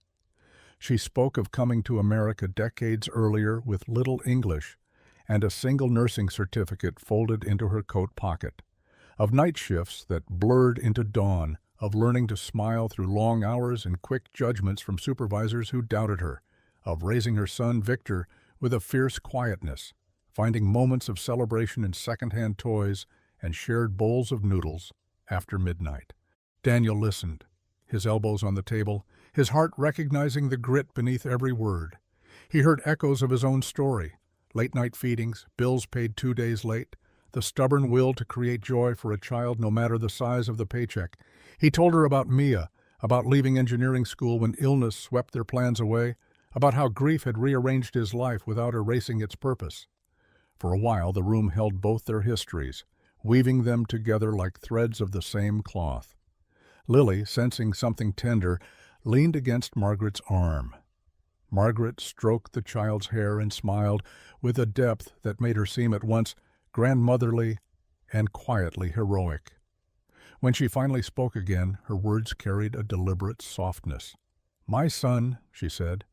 She spoke of coming to America decades earlier with little English and a single nursing certificate folded into her coat pocket, of night shifts that blurred into dawn, of learning to smile through long hours and quick judgments from supervisors who doubted her, of raising her son Victor with a fierce quietness, finding moments of celebration in second-hand toys and shared bowls of noodles. after midnight. Daniel listened, his elbows on the table, his heart recognizing the grit beneath every word. He heard echoes of his own story: late-night feedings, bills paid 2 days late, the stubborn will to create joy for a child no matter the size of the paycheck. He told her about Mia, about leaving engineering school when illness swept their plans away, about how grief had rearranged his life without erasing its purpose. For a while the room held both their histories, weaving them together like threads of the same cloth. Lily, sensing something tender, leaned against Margaret's arm. Margaret stroked the child's hair and smiled with a depth that made her seem at once grandmotherly and quietly heroic. When she finally spoke again, her words carried a deliberate softness. "My son," she said,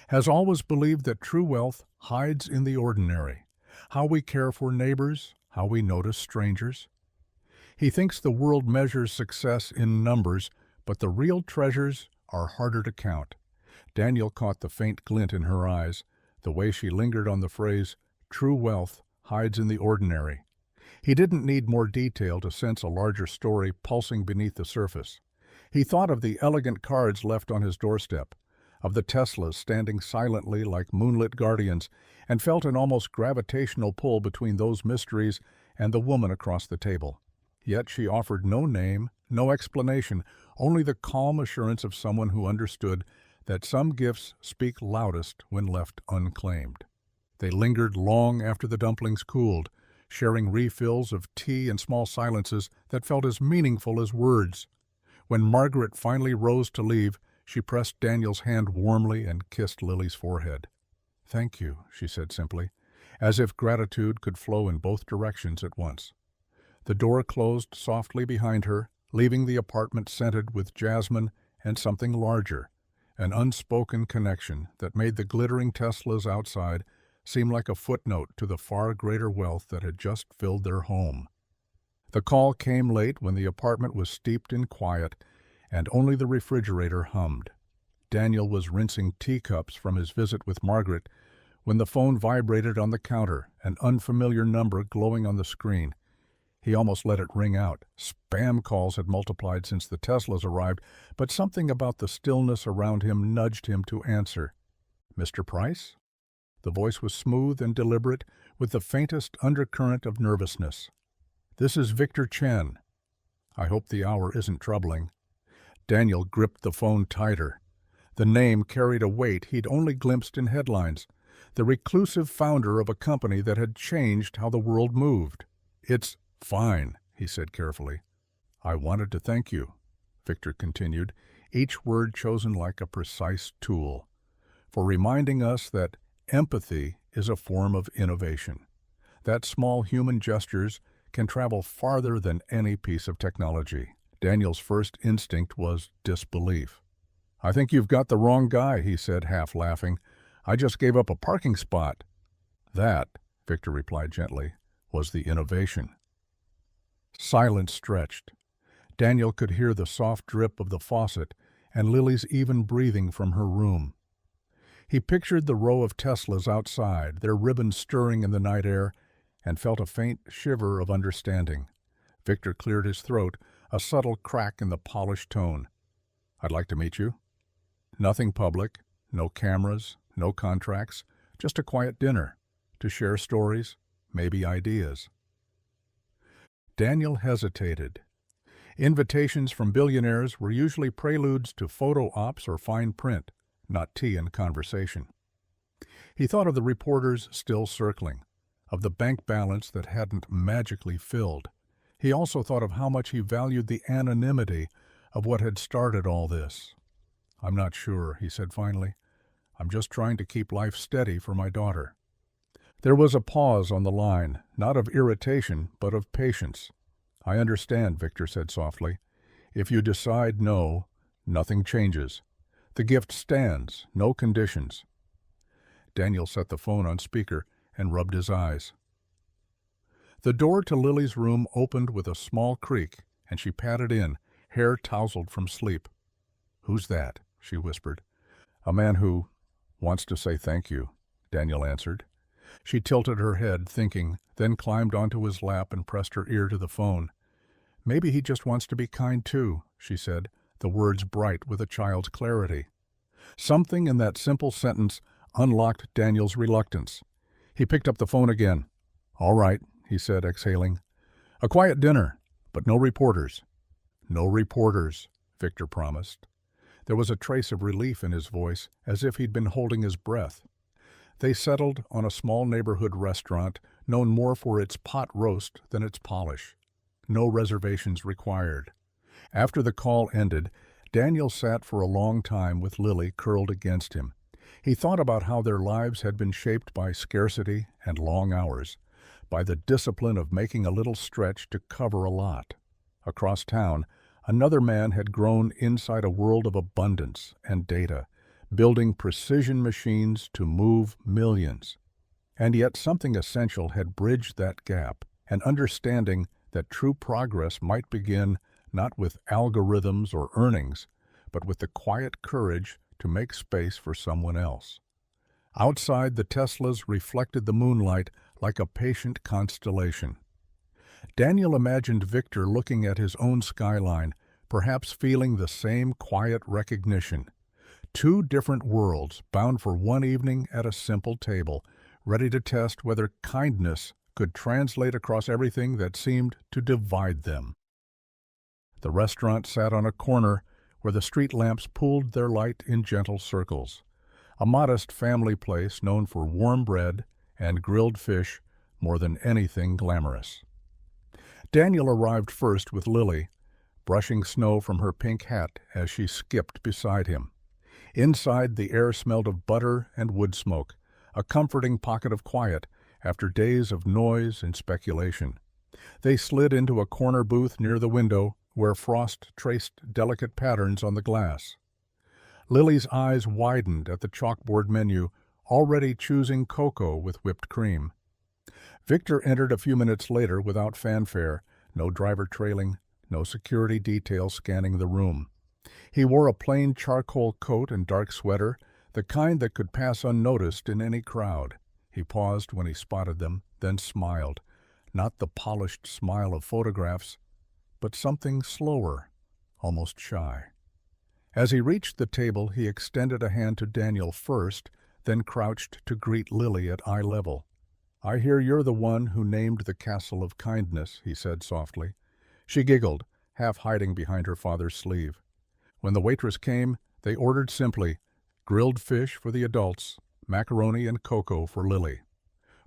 "has always believed that true wealth hides in the ordinary, how we care for neighbors, how we notice strangers. He thinks the world measures success in numbers, but the real treasures are harder to count." Daniel caught the faint glint in her eyes, the way she lingered on the phrase, "true wealth hides in the ordinary." He didn't need more detail to sense a larger story pulsing beneath the surface. He thought of the elegant cards left on his doorstep, of the Teslas standing silently like moonlit guardians, and felt an almost gravitational pull between those mysteries and the woman across the table. Yet she offered no name, no explanation, only the calm assurance of someone who understood that some gifts speak loudest when left unclaimed. They lingered long after the dumplings cooled, sharing refills of tea and small silences that felt as meaningful as words. When Margaret finally rose to leave, she pressed Daniel's hand warmly and kissed Lily's forehead. "Thank you," she said simply, as if gratitude could flow in both directions at once. The door closed softly behind her, leaving the apartment scented with jasmine and something larger, an unspoken connection that made the glittering Teslas outside seem like a footnote to the far greater wealth that had just filled their home. The call came late when the apartment was steeped in quiet and only the refrigerator hummed. Daniel was rinsing teacups from his visit with Margaret when the phone vibrated on the counter, an unfamiliar number glowing on the screen. He almost let it ring out. Spam calls had multiplied since the Teslas arrived, but something about the stillness around him nudged him to answer. "Mr. Price?" The voice was smooth and deliberate, with the faintest undercurrent of nervousness. "This is Victor Chen. I hope the hour isn't troubling." Daniel gripped the phone tighter. The name carried a weight he'd only glimpsed in headlines, the reclusive founder of a company that had changed how the world moved. "It's fine," he said carefully. "I wanted to thank you," Victor continued, each word chosen like a precise tool, "for reminding us that empathy is a form of innovation, that small human gestures can travel farther than any piece of technology." Daniel's first instinct was disbelief. "I think you've got the wrong guy," he said, half laughing. "I just gave up a parking spot." "That," Victor replied gently, "was the innovation." Silence stretched. Daniel could hear the soft drip of the faucet and Lily's even breathing from her room. He pictured the row of Teslas outside, their ribbons stirring in the night air, and felt a faint shiver of understanding. Victor cleared his throat, a subtle crack in the polished tone. "I'd like to meet you." Nothing public, no cameras, no contracts, just a quiet dinner, to share stories, maybe ideas. Daniel hesitated. Invitations from billionaires were usually preludes to photo ops or fine print, not tea and conversation. He thought of the reporters still circling, of the bank balance that hadn't magically filled. He also thought of how much he valued the anonymity of what had started all this. "I'm not sure," he said finally. "I'm just trying to keep life steady for my daughter." There was a pause on the line, not of irritation, but of patience. "I understand," Victor said softly. "If you decide no, nothing changes. The gift stands, no conditions." Daniel set the phone on speaker and rubbed his eyes. The door to Lily's room opened with a small creak, and she padded in, hair tousled from sleep. "Who's that?" she whispered. "A man who wants to say thank you," Daniel answered. She tilted her head, thinking, then climbed onto his lap and pressed her ear to the phone. Maybe he just wants to be kind too, she said, the words bright with a child's clarity. Something in that simple sentence unlocked Daniel's reluctance. He picked up the phone again. "All right," he said, exhaling. "A quiet dinner, but no reporters." "No reporters," Victor promised. There was a trace of relief in his voice, as if he'd been holding his breath. They settled on a small neighborhood restaurant known more for its pot roast than its polish. No reservations required. After the call ended, Daniel sat for a long time with Lily curled against him. He thought about how their lives had been shaped by scarcity and long hours, by the discipline of making a little stretch to cover a lot. Across town, another man had grown inside a world of abundance and data, building precision machines to move millions. And yet something essential had bridged that gap, an understanding that true progress might begin not with algorithms or earnings, but with the quiet courage to make space for someone else. Outside, the Teslas reflected the moonlight like a patient constellation. Daniel imagined Victor looking at his own skyline, perhaps feeling the same quiet recognition. Two different worlds bound for one evening at a simple table, ready to test whether kindness could translate across everything that seemed to divide them. The restaurant sat on a corner where the street lamps pooled their light in gentle circles. A modest family place known for warm bread and grilled fish more than anything glamorous. Daniel arrived first with Lily, brushing snow from her pink hat as she skipped beside him. Inside, the air smelled of butter and wood smoke, a comforting pocket of quiet after days of noise and speculation. They slid into a corner booth near the window where frost traced delicate patterns on the glass. Lily's eyes widened at the chalkboard menu, already choosing cocoa with whipped cream. Victor entered a few minutes later without fanfare, no driver trailing, no security detail scanning the room. He wore a plain charcoal coat and dark sweater, the kind that could pass unnoticed in any crowd. He paused when he spotted them, then smiled, not the polished smile of photographs, but something slower, almost shy. As he reached the table, he extended a hand to Daniel first, then crouched to greet Lily at eye level. "I hear you're the one who named the Castle of Kindness," he said softly. She giggled, half hiding behind her father's sleeve. When the waitress came, they ordered simply, grilled fish for the adults, macaroni and cocoa for Lily.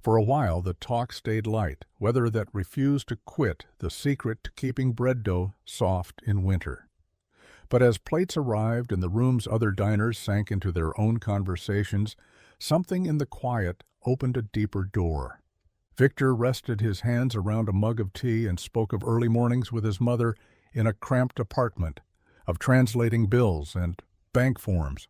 For a while the talk stayed light, weather that refused to quit the secret to keeping bread dough soft in winter. But as plates arrived and the room's other diners sank into their own conversations, something in the quiet opened a deeper door. Victor rested his hands around a mug of tea and spoke of early mornings with his mother in a cramped apartment, of translating bills and bank forms.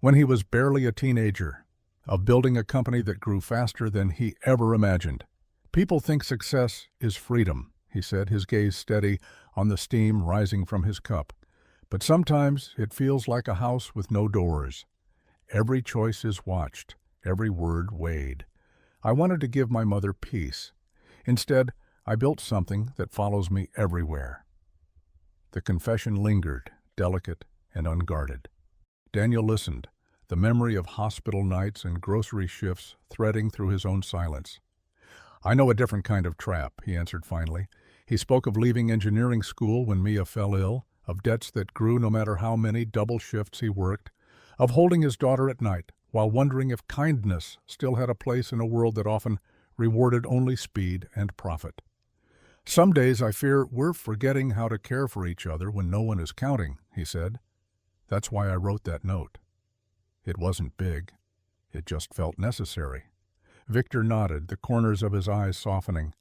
When he was barely a teenager, of building a company that grew faster than he ever imagined. "People think success is freedom," he said, his gaze steady on the steam rising from his cup. "But sometimes it feels like a house with no doors. Every choice is watched, every word weighed. I wanted to give my mother peace. Instead, I built something that follows me everywhere." The confession lingered, delicate and unguarded. Daniel listened, the memory of hospital nights and grocery shifts threading through his own silence. "I know a different kind of trap," he answered finally. He spoke of leaving engineering school when Mia fell ill, of debts that grew no matter how many double shifts he worked, of holding his daughter at night while wondering if kindness still had a place in a world that often rewarded only speed and profit. "Some days I fear we're forgetting how to care for each other when no one is counting," he said. "That's why I wrote that note." It wasn't big. It just felt necessary. Victor nodded, the corners of his eyes softening.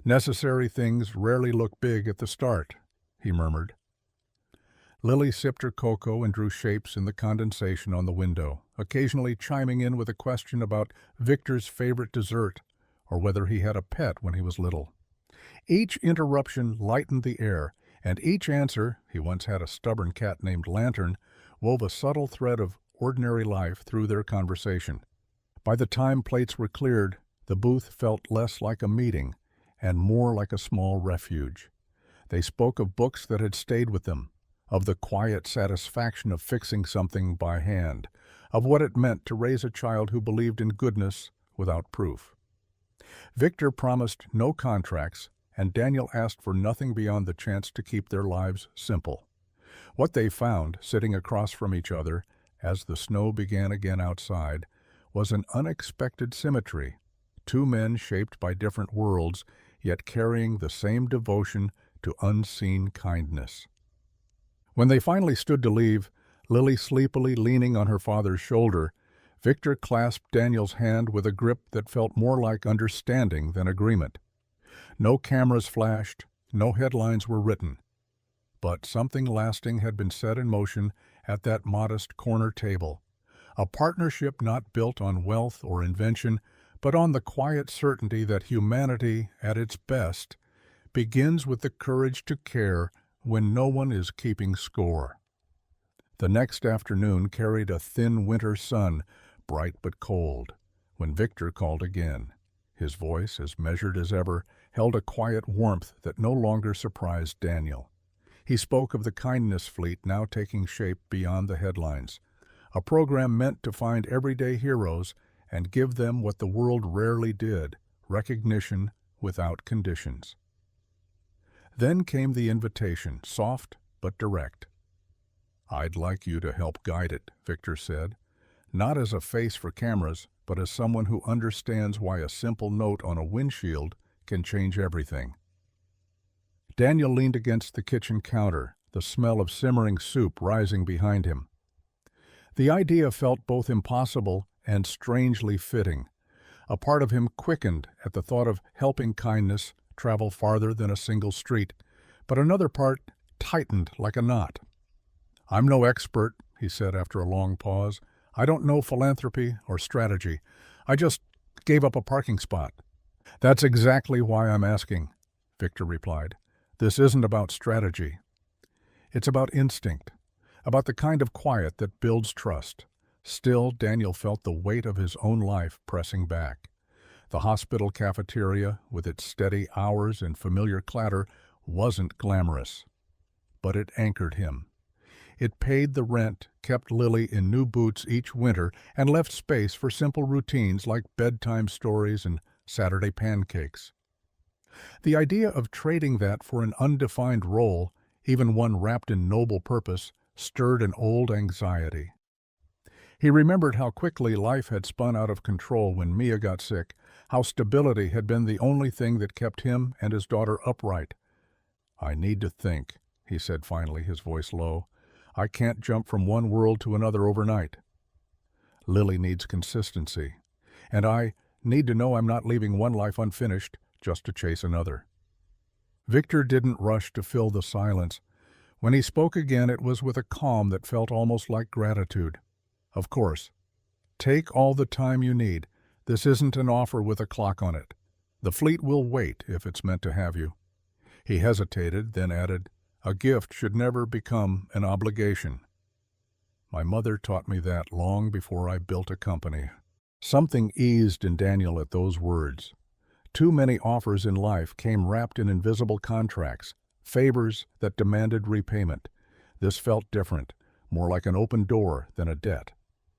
"Necessary things rarely look big at the start," he murmured. Lily sipped her cocoa and drew shapes in the condensation on the window, occasionally chiming in with a question about Victor's favorite dessert or whether he had a pet when he was little. Each interruption lightened the air, and each answer, he once had a stubborn cat named Lantern, wove a subtle thread of ordinary life through their conversation. By the time plates were cleared, the booth felt less like a meeting and more like a small refuge. They spoke of books that had stayed with them, of the quiet satisfaction of fixing something by hand, of what it meant to raise a child who believed in goodness without proof. Victor promised no contracts, and Daniel asked for nothing beyond the chance to keep their lives simple. What they found, sitting across from each other, as the snow began again outside, was an unexpected symmetry. Two men shaped by different worlds, yet carrying the same devotion to unseen kindness. When they finally stood to leave, Lily sleepily leaning on her father's shoulder, Victor clasped Daniel's hand with a grip that felt more like understanding than agreement. No cameras flashed, no headlines were written. But something lasting had been set in motion at that modest corner table. A partnership not built on wealth or invention, but on the quiet certainty that humanity, at its best, begins with the courage to care when no one is keeping score. The next afternoon carried a thin winter sun, bright but cold, when Victor called again. His voice, as measured as ever, held a quiet warmth that no longer surprised Daniel. He spoke of the kindness fleet now taking shape beyond the headlines, a program meant to find everyday heroes and give them what the world rarely did, recognition without conditions. Then came the invitation, soft but direct. "I'd like you to help guide it," Victor said, not as a face for cameras, but as someone who understands why a simple note on a windshield can change everything. Daniel leaned against the kitchen counter, the smell of simmering soup rising behind him. The idea felt both impossible and strangely fitting. A part of him quickened at the thought of helping kindness travel farther than a single street, but another part tightened like a knot. "I'm no expert," he said after a long pause. "I don't know philanthropy or strategy. I just gave up a parking spot." "That's exactly why I'm asking," Victor replied. "This isn't about strategy. It's about instinct, about the kind of quiet that builds trust." Still, Daniel felt the weight of his own life pressing back. The hospital cafeteria, with its steady hours and familiar clatter, wasn't glamorous. But it anchored him. It paid the rent, kept Lily in new boots each winter, and left space for simple routines like bedtime stories and Saturday pancakes. The idea of trading that for an undefined role, even one wrapped in noble purpose, stirred an old anxiety. He remembered how quickly life had spun out of control when Mia got sick, how stability had been the only thing that kept him and his daughter upright. "I need to think," he said finally, his voice low. "I can't jump from one world to another overnight. Lily needs consistency, and I need to know I'm not leaving one life unfinished just to chase another." Victor didn't rush to fill the silence. When he spoke again, it was with a calm that felt almost like gratitude. "Of course. Take all the time you need. This isn't an offer with a clock on it. The fleet will wait if it's meant to have you." He hesitated, then added, "A gift should never become an obligation. My mother taught me that long before I built a company." Something eased in Daniel at those words. Too many offers in life came wrapped in invisible contracts, favors that demanded repayment. This felt different, more like an open door than a debt.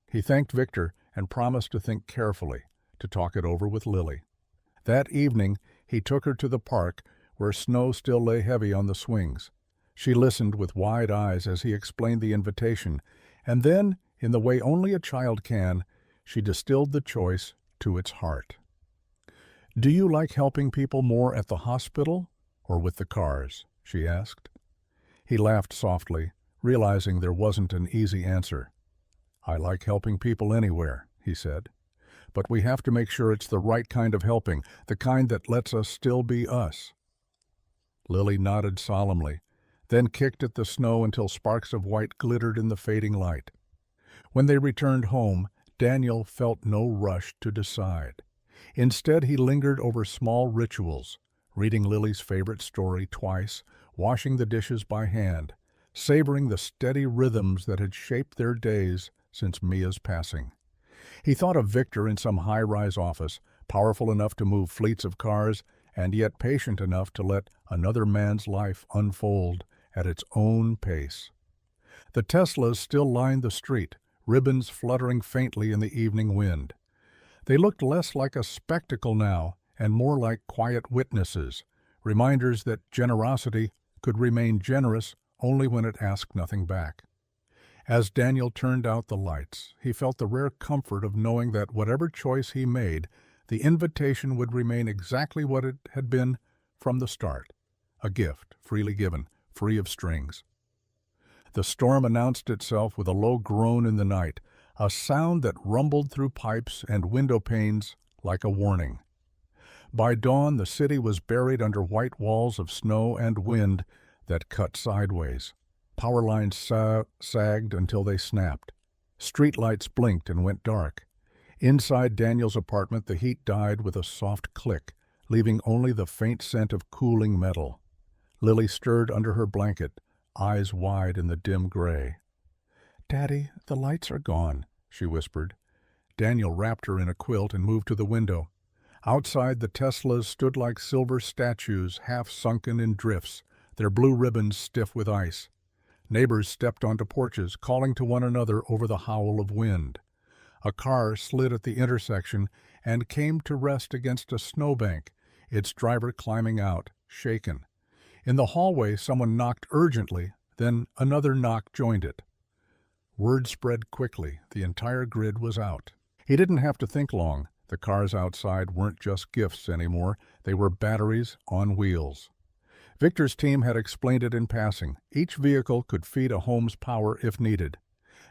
He thanked Victor and promised to think carefully, to talk it over with Lily. That evening, he took her to the park, where snow still lay heavy on the swings. She listened with wide eyes as he explained the invitation, and then, in the way only a child can, she distilled the choice to its heart. "Do you like helping people more at the hospital or with the cars?" she asked. He laughed softly, realizing there wasn't an easy answer. "I like helping people anywhere," he said. "But we have to make sure it's the right kind of helping, the kind that lets us still be us." Lily nodded solemnly, then kicked at the snow until sparks of white glittered in the fading light. When they returned home, Daniel felt no rush to decide. Instead, he lingered over small rituals, reading Lily's favorite story twice, washing the dishes by hand, savoring the steady rhythms that had shaped their days since Mia's passing. He thought of Victor in some high-rise office, powerful enough to move fleets of cars, and yet patient enough to let another man's life unfold at its own pace. The Teslas still lined the street, ribbons fluttering faintly in the evening wind. They looked less like a spectacle now and more like quiet witnesses, reminders that generosity could remain generous only when it asked nothing back. As Daniel turned out the lights, he felt the rare comfort of knowing that whatever choice he made, the invitation would remain exactly what it had been from the start, a gift freely given, free of strings. The storm announced itself with a low groan in the night, a sound that rumbled through pipes and window panes like a warning. By dawn, the city was buried under white walls of snow and wind that cut sideways. Power lines sagged until they snapped. Streetlights blinked and went dark. Inside Daniel's apartment, the heat died with a soft click, leaving only the faint scent of cooling metal. Lily stirred under her blanket, eyes wide in the dim gray. "Daddy, the lights are gone," she whispered. Daniel wrapped her in a quilt and moved to the window. Outside, the Teslas stood like silver statues, half sunken in drifts, their blue ribbons stiff with ice. Neighbors stepped onto porches, calling to one another over the howl of wind. A car slid at the intersection and came to rest against a snowbank, its driver climbing out, shaken. In the hallway, someone knocked urgently, then another knock joined it. Word spread quickly. The entire grid was out. He didn't have to think long. The cars outside weren't just gifts anymore. They were batteries on wheels. Victor's team had explained it in passing. Each vehicle could feed a home's power if needed.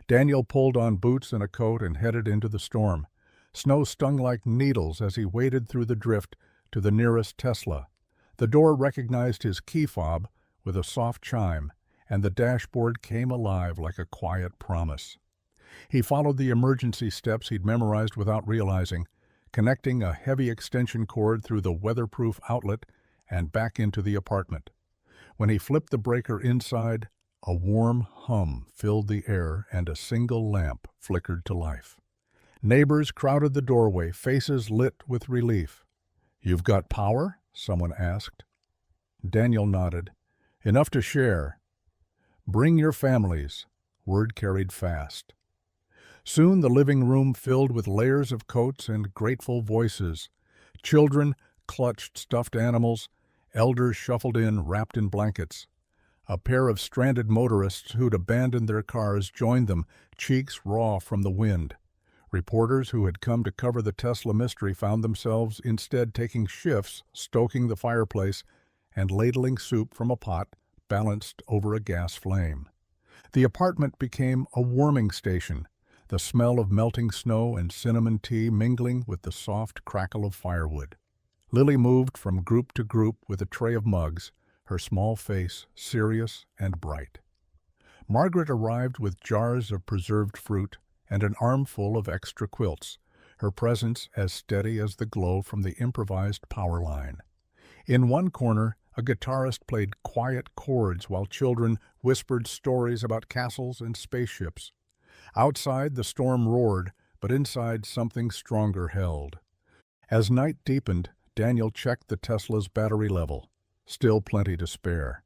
Daniel pulled on boots and a coat and headed into the storm. Snow stung like needles as he waded through the drift to the nearest Tesla. The door recognized his key fob with a soft chime, and the dashboard came alive like a quiet promise. He followed the emergency steps he'd memorized without realizing, connecting a heavy extension cord through the weatherproof outlet and back into the apartment. When he flipped the breaker inside, a warm hum filled the air and a single lamp flickered to life. Neighbors crowded the doorway, faces lit with relief. "You've got power?" someone asked. Daniel nodded. "Enough to share." "Bring your families." Word carried fast. Soon the living room filled with layers of coats and grateful voices. Children clutched stuffed animals, elders shuffled in, wrapped in blankets. A pair of stranded motorists who'd abandoned their cars joined them, cheeks raw from the wind. Reporters who had come to cover the Tesla mystery found themselves instead taking shifts, stoking the fireplace, and ladling soup from a pot balanced over a gas flame. The apartment became a warming station, the smell of melting snow and cinnamon tea mingling with the soft crackle of firewood. Lily moved from group to group with a tray of mugs, her small face serious and bright. Margaret arrived with jars of preserved fruit and an armful of extra quilts, her presence as steady as the glow from the improvised power line. In one corner, a guitarist played quiet chords while children whispered stories about castles and spaceships. Outside, the storm roared, but inside something stronger held. As night deepened, Daniel checked the Tesla's battery level. Still plenty to spare.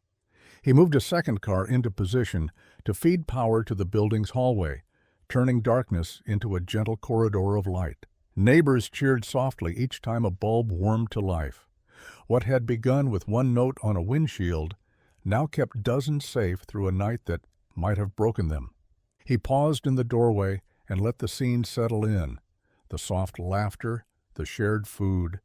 He moved a second car into position to feed power to the building's hallway, turning darkness into a gentle corridor of light. Neighbors cheered softly each time a bulb warmed to life. What had begun with one note on a windshield now kept dozens safe through a night that might have broken them. He paused in the doorway and let the scene settle in. The soft laughter, the shared food,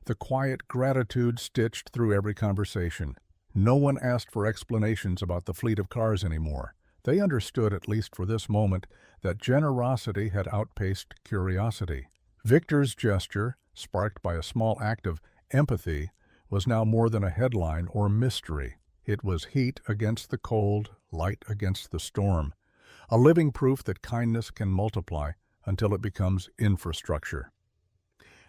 the quiet gratitude stitched through every conversation. No one asked for explanations about the fleet of cars anymore. They understood, at least for this moment, that generosity had outpaced curiosity. Victor's gesture, sparked by a small act of empathy, was now more than a headline or mystery. It was heat against the cold, light against the storm, a living proof that kindness can multiply until it becomes infrastructure.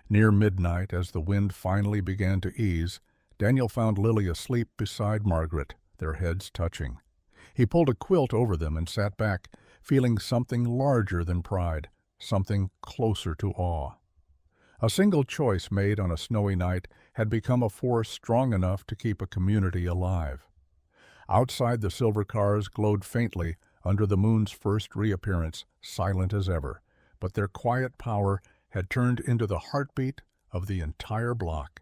Near midnight, as the wind finally began to ease, Daniel found Lily asleep beside Margaret, their heads touching. He pulled a quilt over them and sat back, feeling something larger than pride, something closer to awe. A single choice made on a snowy night had become a force strong enough to keep a community alive. Outside, the silver cars glowed faintly under the moon's first reappearance, silent as ever, but their quiet power had turned into the heartbeat of the entire block.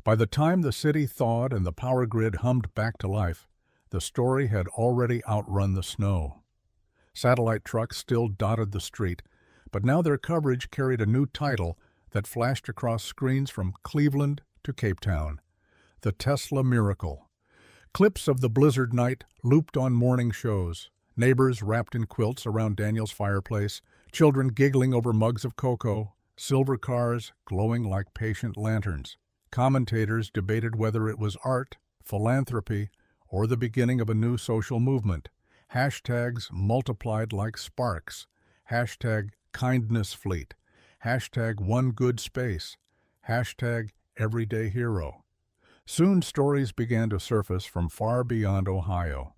By the time the city thawed and the power grid hummed back to life, the story had already outrun the snow. Satellite trucks still dotted the street, but now their coverage carried a new title that flashed across screens from Cleveland to Cape Town: The Tesla Miracle. Clips of the blizzard night looped on morning shows, neighbors wrapped in quilts around Daniel's fireplace, children giggling over mugs of cocoa, silver cars glowing like patient lanterns. Commentators debated whether it was art, philanthropy, or the beginning of a new social movement. Hashtags multiplied like sparks. Hashtag kindness fleet. Hashtag one good space. Hashtag everyday hero. Soon stories began to surface from far beyond Ohio.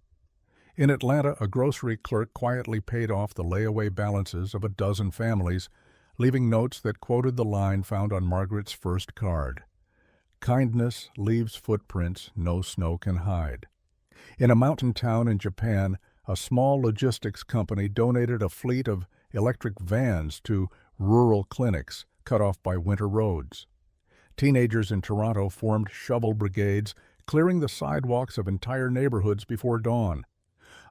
In Atlanta, a grocery clerk quietly paid off the layaway balances of a dozen families, leaving notes that quoted the line found on Margaret's first card: "Kindness leaves footprints no snow can hide." In a mountain town in Japan, a small logistics company donated a fleet of electric vans to rural clinics cut off by winter roads. Teenagers in Toronto formed shovel brigades, clearing the sidewalks of entire neighborhoods before dawn.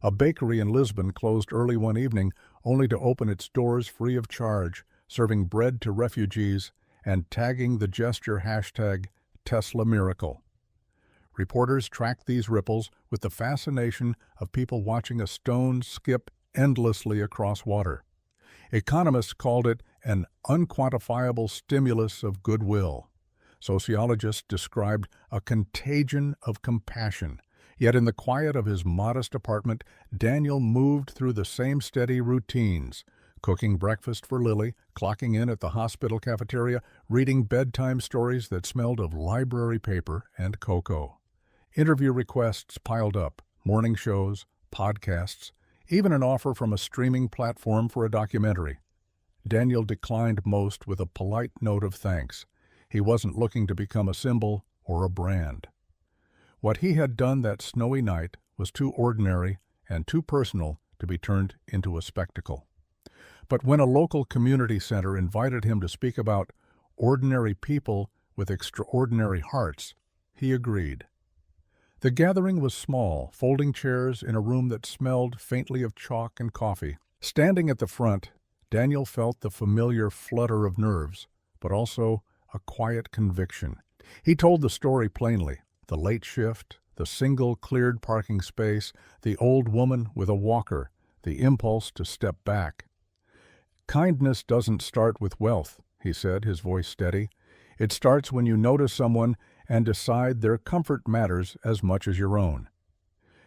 A bakery in Lisbon closed early one evening, only to open its doors free of charge, serving bread to refugees and tagging the gesture hashtag Tesla Miracle. Reporters tracked these ripples with the fascination of people watching a stone skip endlessly across water. Economists called it an unquantifiable stimulus of goodwill. Sociologists described a contagion of compassion. Yet in the quiet of his modest apartment, Daniel moved through the same steady routines: cooking breakfast for Lily, clocking in at the hospital cafeteria, reading bedtime stories that smelled of library paper and cocoa. Interview requests piled up, morning shows, podcasts, even an offer from a streaming platform for a documentary. Daniel declined most with a polite note of thanks. He wasn't looking to become a symbol or a brand. What he had done that snowy night was too ordinary and too personal to be turned into a spectacle. But when a local community center invited him to speak about ordinary people with extraordinary hearts, he agreed. The gathering was small, folding chairs in a room that smelled faintly of chalk and coffee. Standing at the front, Daniel felt the familiar flutter of nerves, but also a quiet conviction. He told the story plainly: the late shift, the single cleared parking space, the old woman with a walker, the impulse to step back. "Kindness doesn't start with wealth," he said, his voice steady. "It starts when you notice someone and decide their comfort matters as much as your own.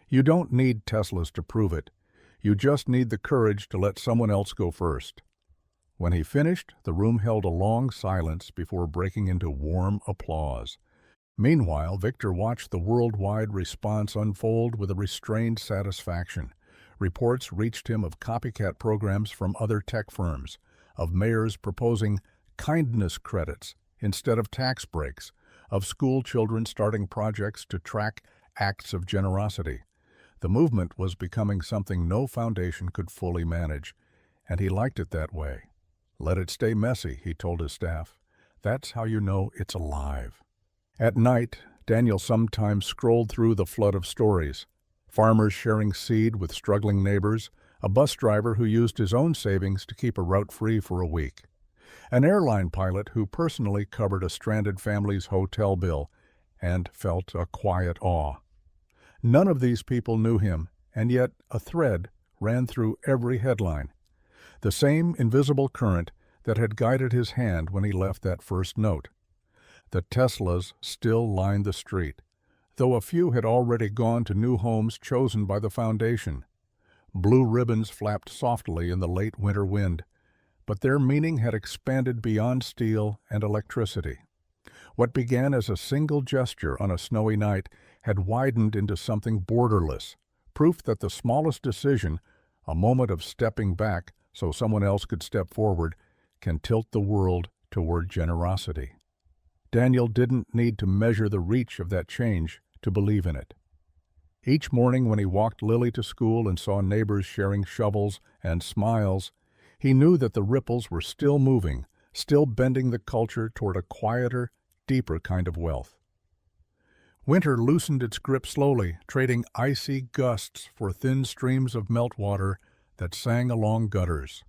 You don't need Teslas to prove it. You just need the courage to let someone else go first." When he finished, the room held a long silence before breaking into warm applause. Meanwhile, Victor watched the worldwide response unfold with a restrained satisfaction. Reports reached him of copycat programs from other tech firms, of mayors proposing kindness credits instead of tax breaks, of school children starting projects to track acts of generosity. The movement was becoming something no foundation could fully manage, and he liked it that way. "Let it stay messy," he told his staff. "That's how you know it's alive." At night, Daniel sometimes scrolled through the flood of stories: farmers sharing seed with struggling neighbors, a bus driver who used his own savings to keep a route free for a week, an airline pilot who personally covered a stranded family's hotel bill and felt a quiet awe. None of these people knew him, and yet a thread ran through every headline. The same invisible current that had guided his hand when he left that first note. The Teslas still lined the street, though a few had already gone to new homes chosen by the foundation. Blue ribbons flapped softly in the late winter wind, but their meaning had expanded beyond steel and electricity. What began as a single gesture on a snowy night had widened into something borderless, proof that the smallest decision, a moment of stepping back so someone else could step forward, can tilt the world toward generosity. Daniel didn't need to measure the reach of that change to believe in it. Each morning when he walked Lily to school and saw neighbors sharing shovels and smiles, he knew that the ripples were still moving, still bending the culture toward a quieter, deeper kind of wealth. Winter loosened its grip slowly, trading icy gusts for thin streams of meltwater that sang along gutters.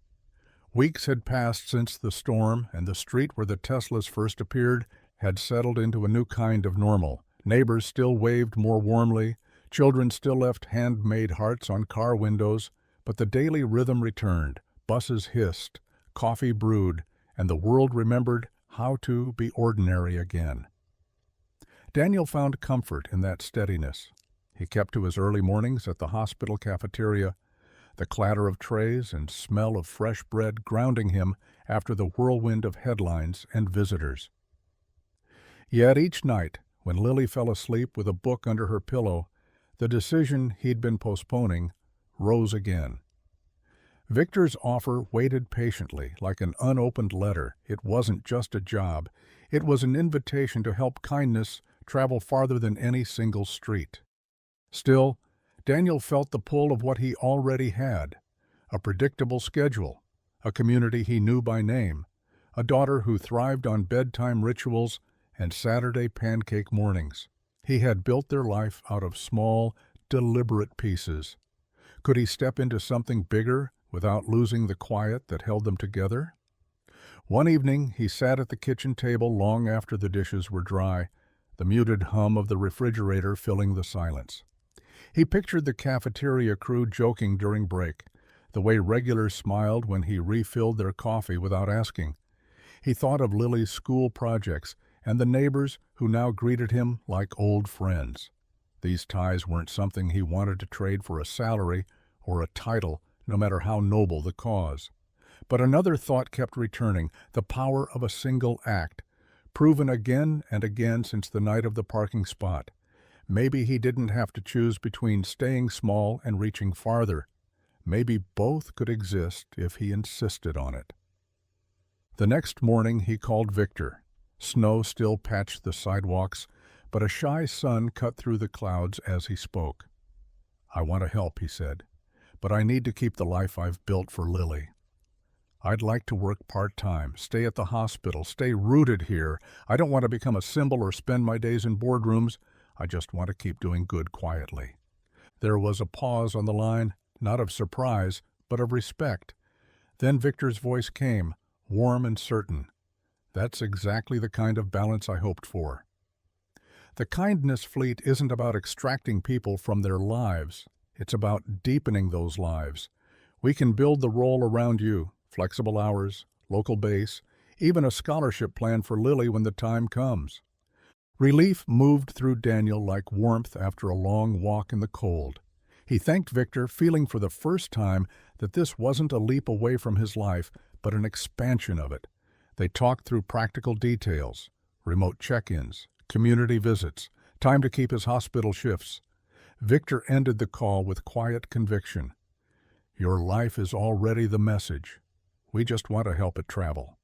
Weeks had passed since the storm, and the street where the Teslas first appeared had settled into a new kind of normal. Neighbors still waved more warmly, children still left handmade hearts on car windows, but the daily rhythm returned. Buses hissed, coffee brewed, and the world remembered how to be ordinary again. Daniel found comfort in that steadiness. He kept to his early mornings at the hospital cafeteria, the clatter of trays and smell of fresh bread grounding him after the whirlwind of headlines and visitors. Yet each night, when Lily fell asleep with a book under her pillow, the decision he'd been postponing rose again. Victor's offer waited patiently, like an unopened letter. It wasn't just a job. It was an invitation to help kindness travel farther than any single street. Still, Daniel felt the pull of what he already had: a predictable schedule, a community he knew by name, a daughter who thrived on bedtime rituals and Saturday pancake mornings. He had built their life out of small, deliberate pieces. Could he step into something bigger without losing the quiet that held them together? One evening he sat at the kitchen table long after the dishes were dry, the muted hum of the refrigerator filling the silence. He pictured the cafeteria crew joking during break, the way regulars smiled when he refilled their coffee without asking. He thought of Lily's school projects and the neighbors who now greeted him like old friends. These ties weren't something he wanted to trade for a salary or a title, no matter how noble the cause. But another thought kept returning: the power of a single act, proven again and again since the night of the parking spot. Maybe he didn't have to choose between staying small and reaching farther. Maybe both could exist if he insisted on it. The next morning he called Victor. Snow still patched the sidewalks, but a shy sun cut through the clouds as he spoke. "I want to help," he said, "but I need to keep the life I've built for Lily. I'd like to work part-time, stay at the hospital, stay rooted here. I don't want to become a symbol or spend my days in boardrooms. I just want to keep doing good quietly." There was a pause on the line, not of surprise, but of respect. Then Victor's voice came, warm and certain. "That's exactly the kind of balance I hoped for." The kindness fleet isn't about extracting people from their lives. It's about deepening those lives. We can build the role around you: flexible hours, local base, even a scholarship plan for Lily when the time comes. Relief moved through Daniel like warmth after a long walk in the cold. He thanked Victor, feeling for the first time that this wasn't a leap away from his life, but an expansion of it. They talked through practical details: remote check-ins, community visits, time to keep his hospital shifts. Victor ended the call with quiet conviction. "Your life is already the message. We just want to help it travel."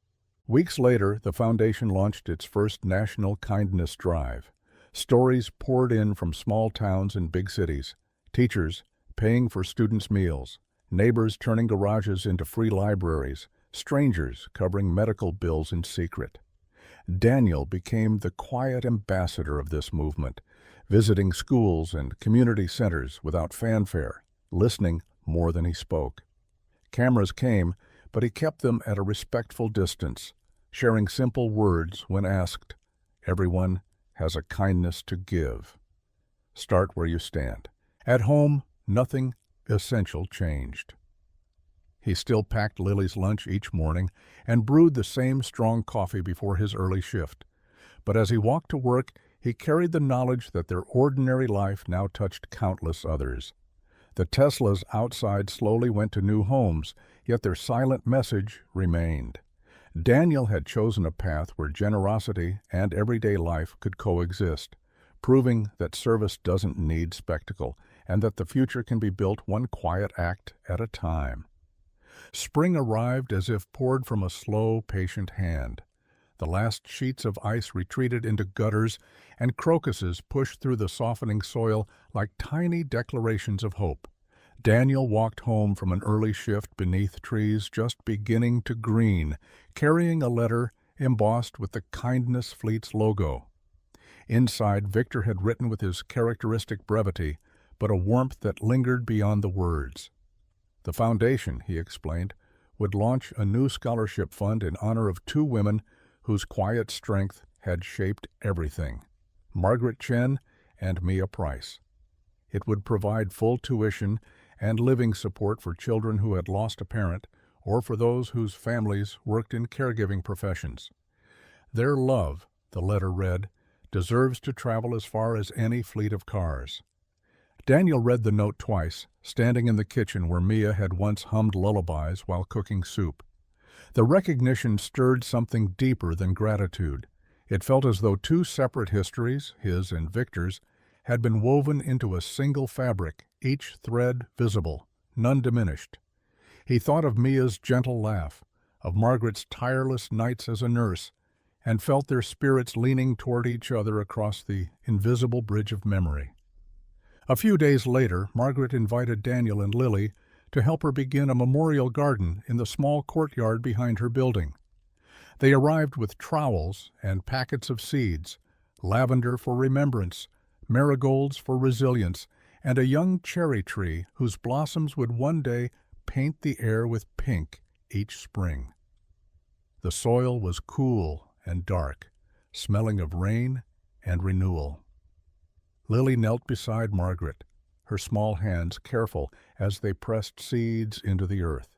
Weeks later, the foundation launched its first national kindness drive. Stories poured in from small towns and big cities: teachers paying for students' meals, neighbors turning garages into free libraries, strangers covering medical bills in secret. Daniel became the quiet ambassador of this movement, visiting schools and community centers without fanfare, listening more than he spoke. Cameras came, but he kept them at a respectful distance, sharing simple words when asked: "Everyone has a kindness to give. Start where you stand." At home, nothing essential changed. He still packed Lily's lunch each morning and brewed the same strong coffee before his early shift. But as he walked to work, he carried the knowledge that their ordinary life now touched countless others. The Teslas outside slowly went to new homes, yet their silent message remained. Daniel had chosen a path where generosity and everyday life could coexist, proving that service doesn't need spectacle and that the future can be built one quiet act at a time. Spring arrived as if poured from a slow, patient hand. The last sheets of ice retreated into gutters, and crocuses pushed through the softening soil like tiny declarations of hope. Daniel walked home from an early shift beneath trees just beginning to green, carrying a letter embossed with the Kindness Fleet's logo. Inside, Victor had written with his characteristic brevity, but a warmth that lingered beyond the words. The foundation, he explained, would launch a new scholarship fund in honor of two women whose quiet strength had shaped everything, Margaret Chen and Mia Price. It would provide full tuition and living support for children who had lost a parent or for those whose families worked in caregiving professions. Their love, the letter read, deserves to travel as far as any fleet of cars. Daniel read the note twice, standing in the kitchen where Mia had once hummed lullabies while cooking soup. The recognition stirred something deeper than gratitude. It felt as though two separate histories, his and Victor's, had been woven into a single fabric, each thread visible, none diminished. He thought of Mia's gentle laugh, of Margaret's tireless nights as a nurse, and felt their spirits leaning toward each other across the invisible bridge of memory. A few days later, Margaret invited Daniel and Lily to help her begin a memorial garden in the small courtyard behind her building. They arrived with trowels and packets of seeds, lavender for remembrance, marigolds for resilience, and a young cherry tree whose blossoms would one day paint the air with pink each spring. The soil was cool and dark, smelling of rain and renewal. Lily knelt beside Margaret, her small hands careful as they pressed seeds into the earth.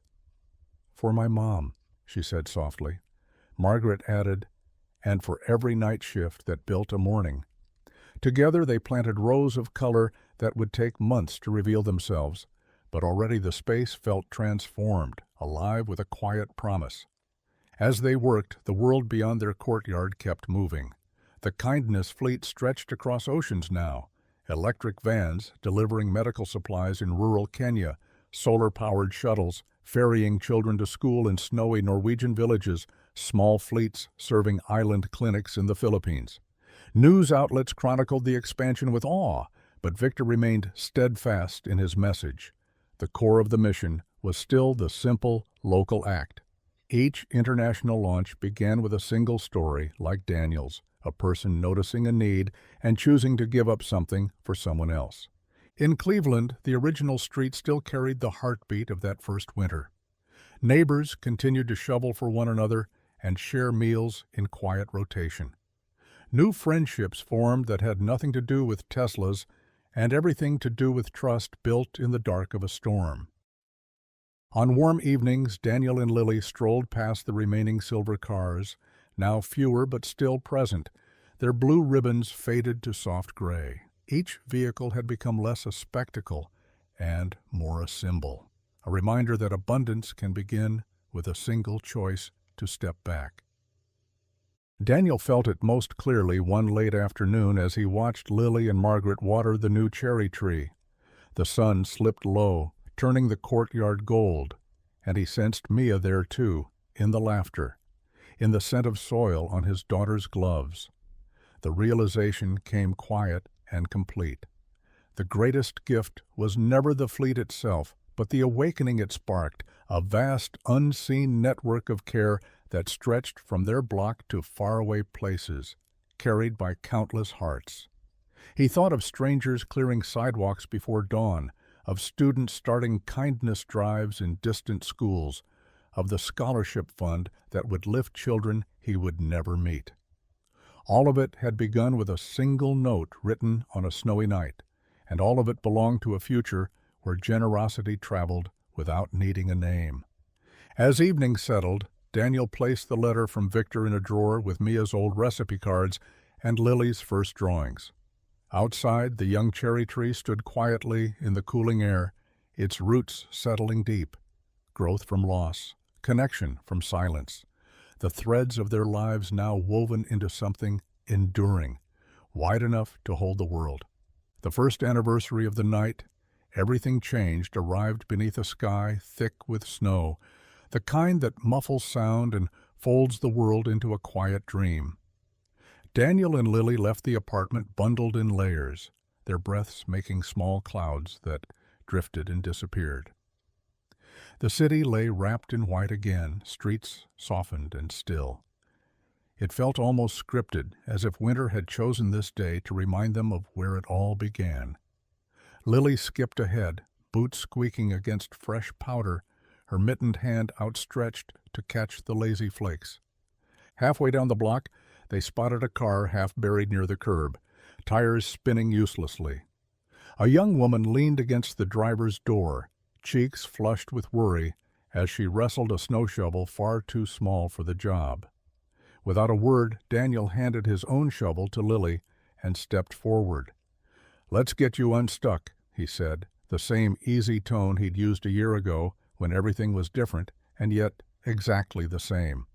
"For my mom," she said softly. Margaret added, "and for every night shift that built a morning." Together they planted rows of color that would take months to reveal themselves, but already the space felt transformed, alive with a quiet promise. As they worked, the world beyond their courtyard kept moving. The Kindness Fleet stretched across oceans now, electric vans delivering medical supplies in rural Kenya, solar-powered shuttles ferrying children to school in snowy Norwegian villages, small fleets serving island clinics in the Philippines. News outlets chronicled the expansion with awe, but Victor remained steadfast in his message. The core of the mission was still the simple, local act. Each international launch began with a single story, like Daniel's, a person noticing a need and choosing to give up something for someone else. In Cleveland, the original street still carried the heartbeat of that first winter. Neighbors continued to shovel for one another and share meals in quiet rotation. New friendships formed that had nothing to do with Teslas and everything to do with trust built in the dark of a storm. On warm evenings, Daniel and Lily strolled past the remaining silver cars, now fewer but still present. Their blue ribbons faded to soft gray. Each vehicle had become less a spectacle and more a symbol, a reminder that abundance can begin with a single choice to step back. Daniel felt it most clearly one late afternoon as he watched Lily and Margaret water the new cherry tree. The sun slipped low, turning the courtyard gold, and he sensed Mia there too, in the laughter, in the scent of soil on his daughter's gloves. The realization came quiet and complete. The greatest gift was never the fleet itself, but the awakening it sparked, a vast, unseen network of care that stretched from their block to faraway places, carried by countless hearts. He thought of strangers clearing sidewalks before dawn, of students starting kindness drives in distant schools, of the scholarship fund that would lift children he would never meet. All of it had begun with a single note written on a snowy night, and all of it belonged to a future where generosity traveled without needing a name. As evening settled, Daniel placed the letter from Victor in a drawer with Mia's old recipe cards and Lily's first drawings. Outside, the young cherry tree stood quietly in the cooling air, its roots settling deep. Growth from loss, connection from silence. The threads of their lives now woven into something enduring, wide enough to hold the world. The first anniversary of the night, everything changed, arrived beneath a sky thick with snow, the kind that muffles sound and folds the world into a quiet dream. Daniel and Lily left the apartment bundled in layers, their breaths making small clouds that drifted and disappeared. The city lay wrapped in white again, streets softened and still. It felt almost scripted, as if winter had chosen this day to remind them of where it all began. Lily skipped ahead, boots squeaking against fresh powder, her mittened hand outstretched to catch the lazy flakes. Halfway down the block, they spotted a car half buried near the curb, tires spinning uselessly. A young woman leaned against the driver's door, cheeks flushed with worry, as she wrestled a snow shovel far too small for the job. Without a word, Daniel handed his own shovel to Lily and stepped forward. "Let's get you unstuck," he said, the same easy tone he'd used a year ago when everything was different and yet exactly the same.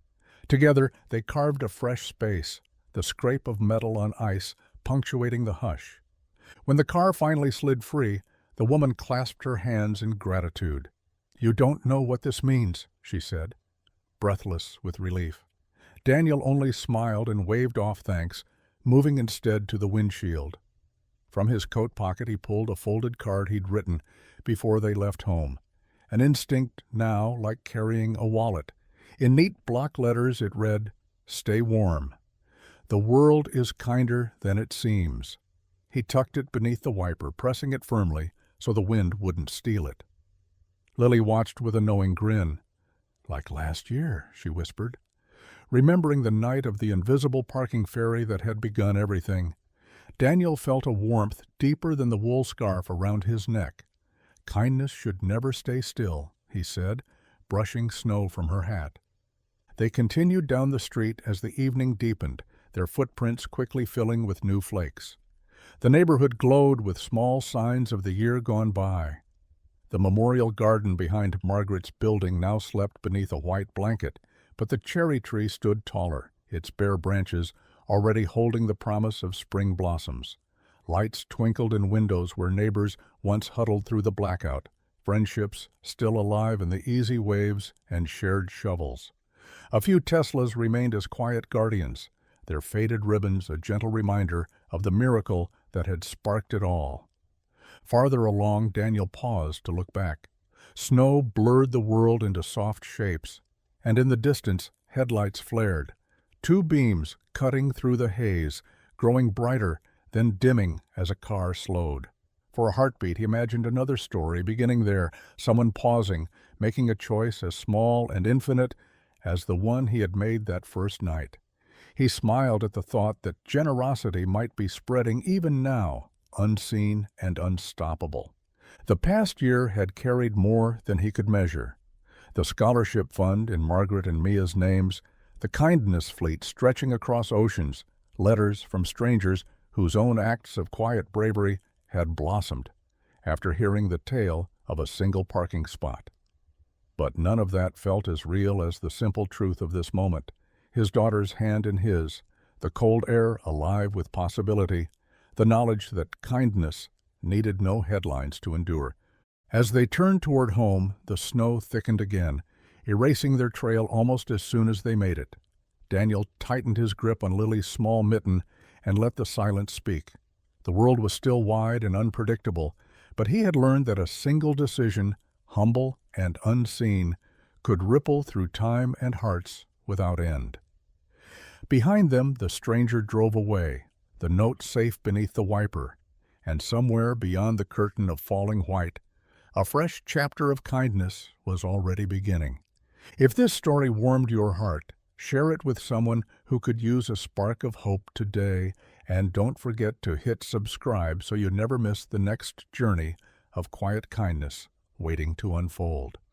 Together, they carved a fresh space, the scrape of metal on ice punctuating the hush. When the car finally slid free, the woman clasped her hands in gratitude. "You don't know what this means," she said, breathless with relief. Daniel only smiled and waved off thanks, moving instead to the windshield. From his coat pocket he pulled a folded card he'd written before they left home, an instinct now like carrying a wallet. In neat block letters it read, "Stay warm. The world is kinder than it seems." He tucked it beneath the wiper, pressing it firmly so the wind wouldn't steal it. Lily watched with a knowing grin. "Like last year," she whispered, remembering the night of the invisible parking ferry that had begun everything. Daniel felt a warmth deeper than the wool scarf around his neck. "Kindness should never stay still," he said, brushing snow from her hat. They continued down the street as the evening deepened, their footprints quickly filling with new flakes. The neighborhood glowed with small signs of the year gone by. The memorial garden behind Margaret's building now slept beneath a white blanket, but the cherry tree stood taller, its bare branches already holding the promise of spring blossoms. Lights twinkled in windows where neighbors once huddled through the blackout, friendships still alive in the easy waves and shared shovels. A few Teslas remained as quiet guardians, their faded ribbons a gentle reminder of the miracle that had sparked it all. Farther along, Daniel paused to look back. Snow blurred the world into soft shapes, and in the distance, headlights flared, two beams cutting through the haze, growing brighter, then dimming as a car slowed. For a heartbeat, he imagined another story beginning there, someone pausing, making a choice as small and infinite as the one he had made that first night. He smiled at the thought that generosity might be spreading even now, unseen and unstoppable. The past year had carried more than he could measure. The scholarship fund in Margaret and Mia's names, the kindness fleet stretching across oceans, letters from strangers whose own acts of quiet bravery had blossomed after hearing the tale of a single parking spot. But none of that felt as real as the simple truth of this moment, his daughter's hand in his, the cold air alive with possibility, the knowledge that kindness needed no headlines to endure. As they turned toward home, the snow thickened again, erasing their trail almost as soon as they made it. Daniel tightened his grip on Lily's small mitten and let the silence speak. The world was still wide and unpredictable, but he had learned that a single decision, humble and unseen, could ripple through time and hearts without end. Behind them, the stranger drove away, the note safe beneath the wiper, and somewhere beyond the curtain of falling white, a fresh chapter of kindness was already beginning. If this story warmed your heart, share it with someone who could use a spark of hope today, and don't forget to hit subscribe so you never miss the next journey of quiet kindness waiting to unfold.